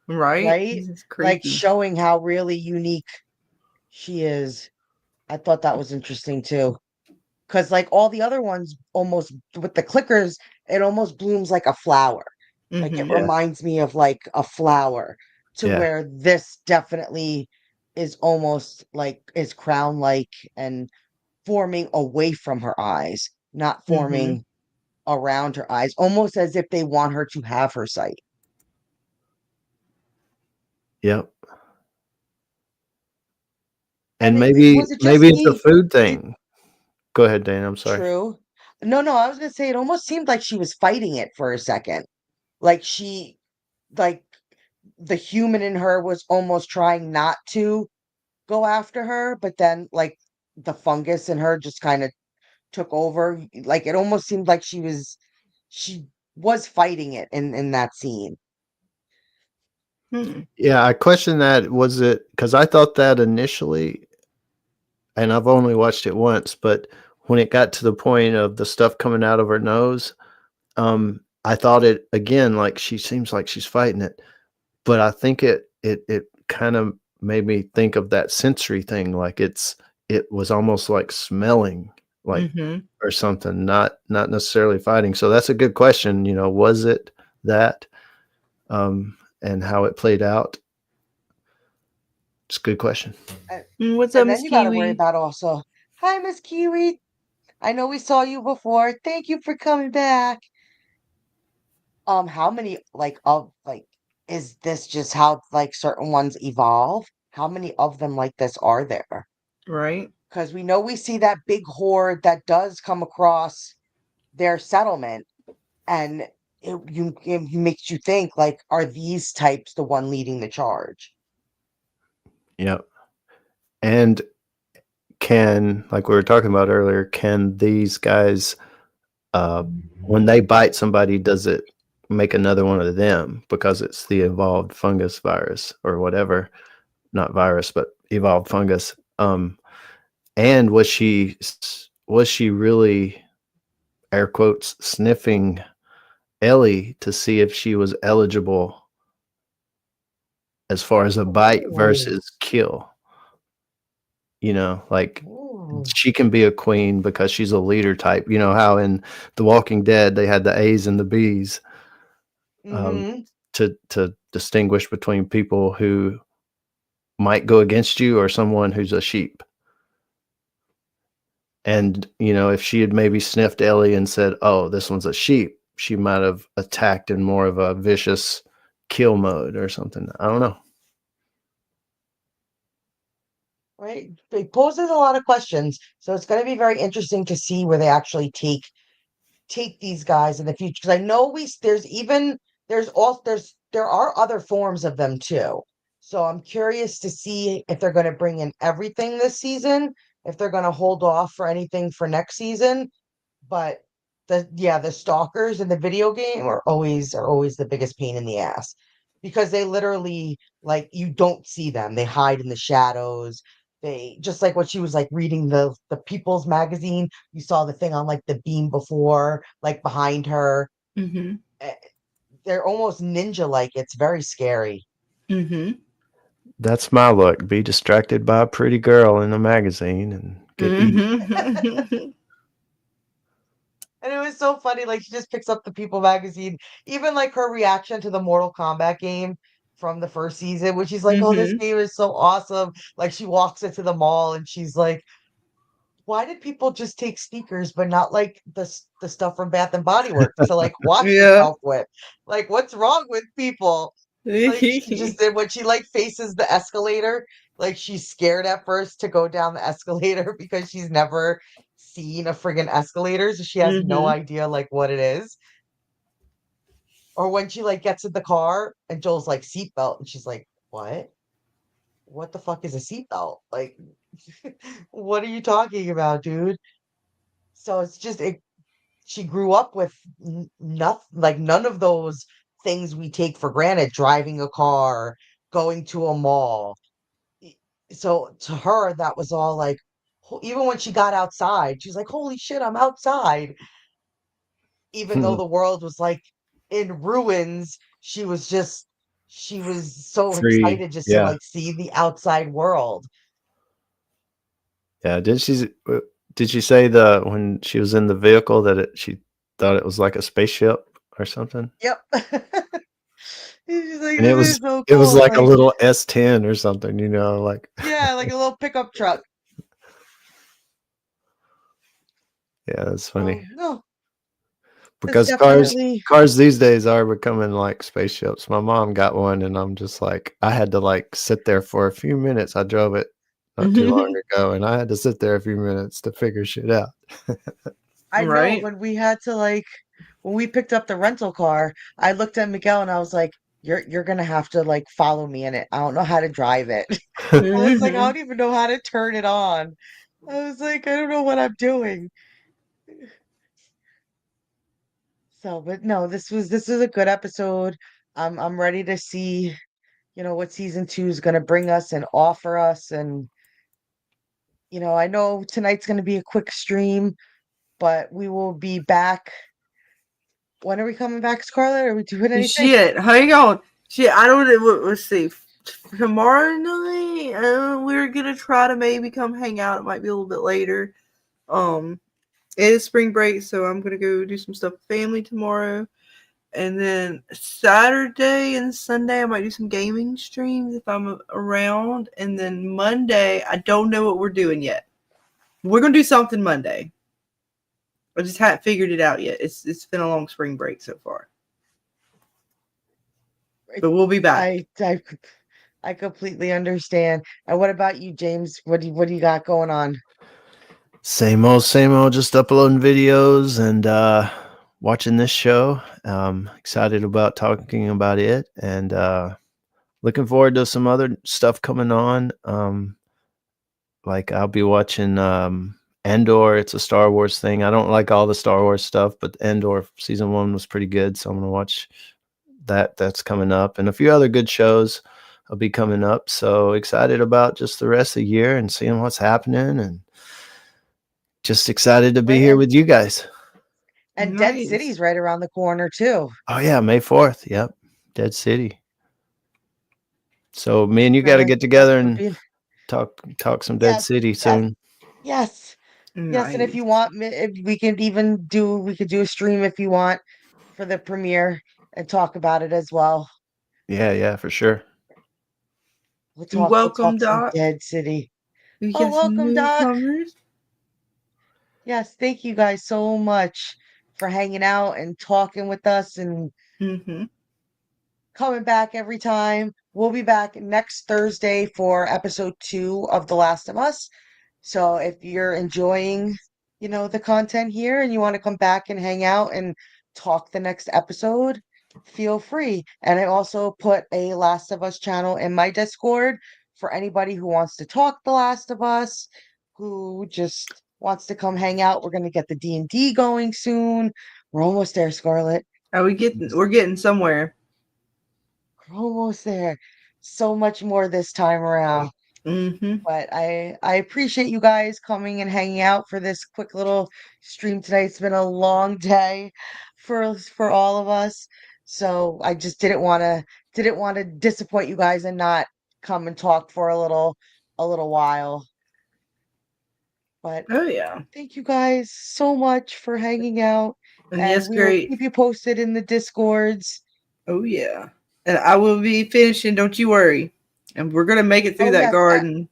Right? Right? This is Like creepy. showing how really unique she is. I thought that was interesting too. Because like all the other ones, almost with the clickers, it almost blooms like a flower. Like it Mm-hmm. Yeah, reminds me of like a flower, to yeah, where this definitely is almost like is crown like and forming away from her eyes, not Mm-hmm. forming around her eyes, almost as if they want her to have her sight. Yep. And And was maybe it just maybe it's a me? food Did thing. Go ahead, Dan. I'm sorry. True. No, I was gonna say it almost seemed like she was fighting it for a second. Like like the human in her was almost trying not to go after her, but then like the fungus in her just kind of took over. Like it almost seemed like she was fighting it in that scene. Hmm. Yeah, I question that. Was it because I thought that initially, and I've only watched it once, but when it got to the point of the stuff coming out of her nose, I thought it again, like she seems like she's fighting it, but I think it kind of made me think of that sensory thing, like it was almost like smelling, like Mm-hmm. or something, not necessarily fighting. So that's a good question. Was it that, and how it played out? It's a good question. What's up, And Miss then you got to worry Kiwi? about also, hi, Miss Kiwi. I know we saw you before. Thank you for coming back. How many is this just how like certain ones evolve? How many of them like this are there? Right. Because we know we see that big horde that does come across their settlement, and it makes you think like, are these types the one leading the charge? Yep. And like we were talking about earlier, can these guys, when they bite somebody, does it make another one of them because it's the evolved fungus virus or whatever? Not virus, but evolved fungus. And was she really, air quotes, sniffing Ellie to see if she was eligible as far as a bite Oh, versus kill? Like oh. she can be a queen because she's a leader type. You know how in The Walking Dead they had the A's and the B's, um, Mm-hmm. to distinguish between people who might go against you or someone who's a sheep. And if she had maybe sniffed Ellie and said, "Oh, this one's a sheep," she might have attacked in more of a vicious kill mode or something. I don't know. Right. It poses a lot of questions. So it's going to be very interesting to see where they actually take these guys in the future, because I know there are other forms of them too. So I'm curious to see if they're going to bring in everything this season, if they're going to hold off for anything for next season. But the stalkers in the video game are always the biggest pain in the ass, because they literally, like, you don't see them. They hide in the shadows. They, just like what she was like reading the People's magazine, you saw the thing on like the beam before, like behind her. Mm-hmm. Eh, They're almost ninja like. It's very scary. Mm-hmm. That's my luck. Be distracted by a pretty girl in a magazine and get eaten. Mm-hmm. And it was so funny. Like, she just picks up the People magazine. Even like her reaction to the Mortal Kombat game from the first season, which she's like, "Oh, this Mm-hmm. game is so awesome." Like, she walks into the mall and she's like, "Why did people just take sneakers, but not like the stuff from Bath and Body Works to like wash Yeah. yourself with? Like, what's wrong with people?" Like, she just did when she like faces the escalator, like she's scared at first to go down the escalator because she's never seen a friggin' escalator, so she has no Mm-hmm. idea like what it is. Or when she like gets in the car and Joel's like, seatbelt, and she's like, "What? What the fuck is a seatbelt? Like, what are you talking about, dude?" So it's just she grew up with nothing, like none of those things we take for granted, driving a car, going to a mall. E- So to her, that was all like, even when she got outside, she's like, "Holy shit, I'm outside." Even though the world was like in ruins, she was so Free. excited just to Yeah. like see the outside world. Yeah. Did she say when she was in the vehicle that she thought it was like a spaceship or something? Yep. She's like, And it "This is was so it was cool." like a Like, little S10 or something, like yeah, like a little pickup truck. yeah, that's funny. No. because definitely cars these days are becoming like spaceships. My mom got one, and I'm just like, I had to like sit there for a few minutes. I drove it not too long ago, and I had to sit there a few minutes to figure shit out. I know Right. when we had to like when we picked up the rental car, I looked at Miguel and I was like, you're gonna have to like follow me in it. I don't know how to drive it. I was like, I Mhm. don't even know how to turn it on. I was like, I don't know what I'm doing. So, but no, this was a good episode. I'm ready to see, what season two is gonna bring us and offer us. And, I know tonight's gonna be a quick stream, but we will be back. When are we coming back, Scarlett? Are we doing anything? Shit, hang on. Shit, I don't know. Let's see. Tomorrow night, we're gonna try to maybe come hang out. It might be a little bit later. Um, it is spring break, so I'm gonna go do some stuff with family tomorrow. And then Saturday and Sunday, I might do some gaming streams if I'm around. And then Monday, I don't know what we're doing yet. We're gonna do something Monday. I just haven't figured it out yet. It's been a long spring break so far, but we'll be back. I completely understand. And what about you, James? What do you got going on? Same old, just uploading videos and watching this show. Excited about talking about it, and looking forward to some other stuff coming on. Like I'll be watching Andor. It's a Star Wars thing. I don't like all the Star Wars stuff, but Andor season 1 was pretty good, so I'm gonna watch that. That's coming up, and a few other good shows will be coming up. So excited about just the rest of the year and seeing what's happening, and just excited to be Right, here with you guys. and Dead Nice. City's right around the corner too. Oh yeah, May 4th. Yep. Dead City. So me and you got to Thanks get together for and being. talk some Dead Yes, City yes, soon. yes, yes. And if Nice. you want, if we could do a stream if you want for the premiere and talk about it as well. Yeah, for sure. We'll talk Welcome, some Doc. Dead City. We Oh, got some welcome, Doc. newcomers. Yes, thank you guys so much for hanging out and talking with us and Mm-hmm. coming back every time. We'll be back next Thursday for episode 2 of The Last of Us. So if you're enjoying, the content here and you want to come back and hang out and talk the next episode, feel free. And I also put a Last of Us channel in my Discord for anybody who wants to talk The Last of Us, who just wants to come hang out. We're going to get the D&D going soon. We're almost there, Scarlett. We're getting somewhere. We're almost there. So much more this time around. Mm-hmm. But I appreciate you guys coming and hanging out for this quick little stream today. It's been a long day for all of us. So I just didn't want to disappoint you guys and not come and talk for a little while. But Oh yeah. thank you guys so much for hanging out, And and yes, we will great. keep you posted in the Discords. Oh yeah. And I will be finishing, don't you worry. And we're gonna make it through Oh that yes, garden.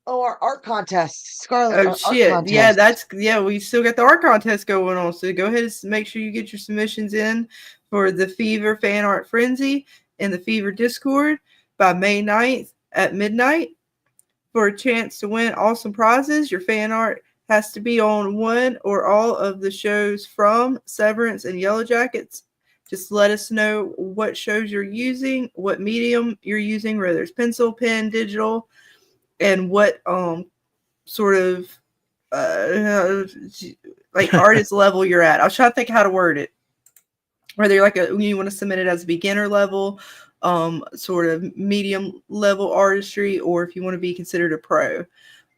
our art contest, Scarlet, Oh our art shit. Yeah, contest. we still got the art contest going on. So go ahead and make sure you get your submissions in for the Fever Fan Art Frenzy in the Fever Discord by May 9th at midnight for a chance to win awesome prizes. Your fan art has to be on one or all of the shows from Severance and Yellow Jackets. Just let us know what shows you're using, what medium you're using, whether it's pencil, pen, digital, and what sort of like artist level you're at. I was trying to think how to word it. Whether you're you want to submit it as a beginner level, sort of medium level artistry, or if you want to be considered a pro.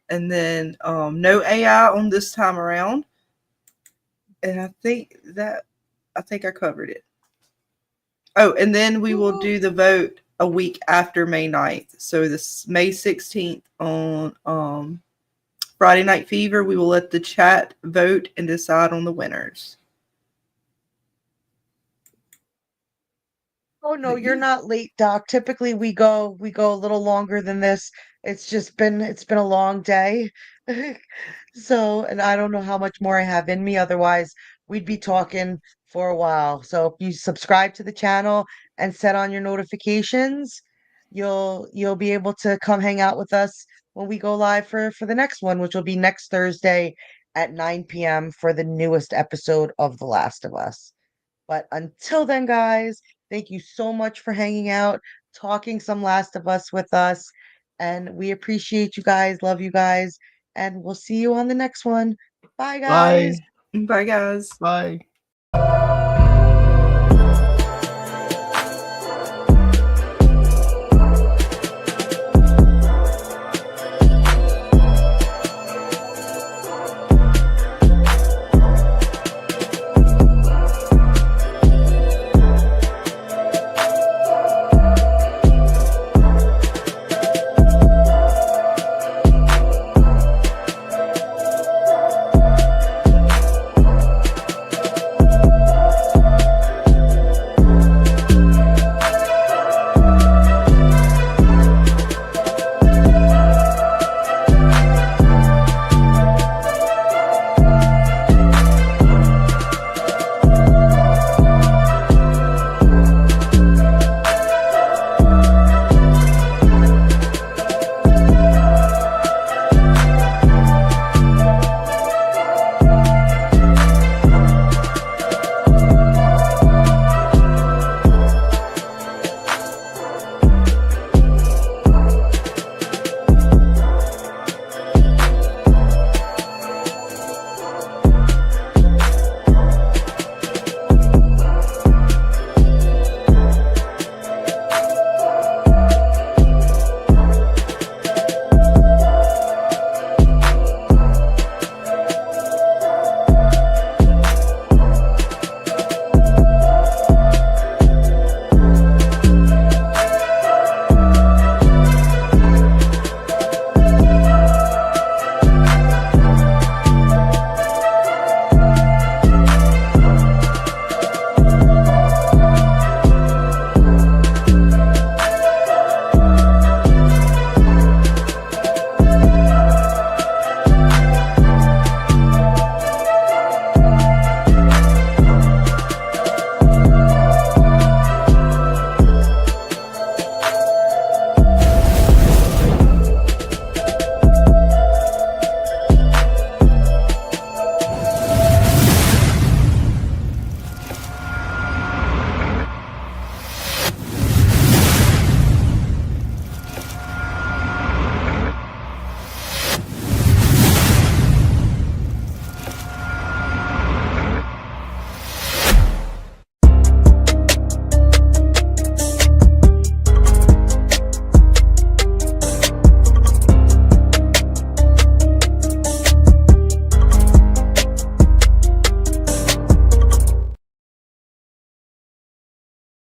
And then no AI on this time around. And I think I covered it. Oh, and then we will Woo-hoo. do the vote a week after May 9th. So this May 16th on Friday Night Fever, we will let the chat vote and decide on the winners. Oh no, But you're yeah. not late, Doc. Typically we go a little longer than this. It's been a long day. So, and I don't know how much more I have in me. Otherwise, we'd be talking for a while. So if you subscribe to the channel and set on your notifications, you'll be able to come hang out with us when we go live for the next one, which will be next Thursday at 9 p.m. for the newest episode of The Last of Us. But until then, guys, thank you so much for hanging out, talking some Last of Us with us. And we appreciate you guys, love you guys, and we'll see you on the next one. Bye, guys. Bye. Bye, guys. Bye.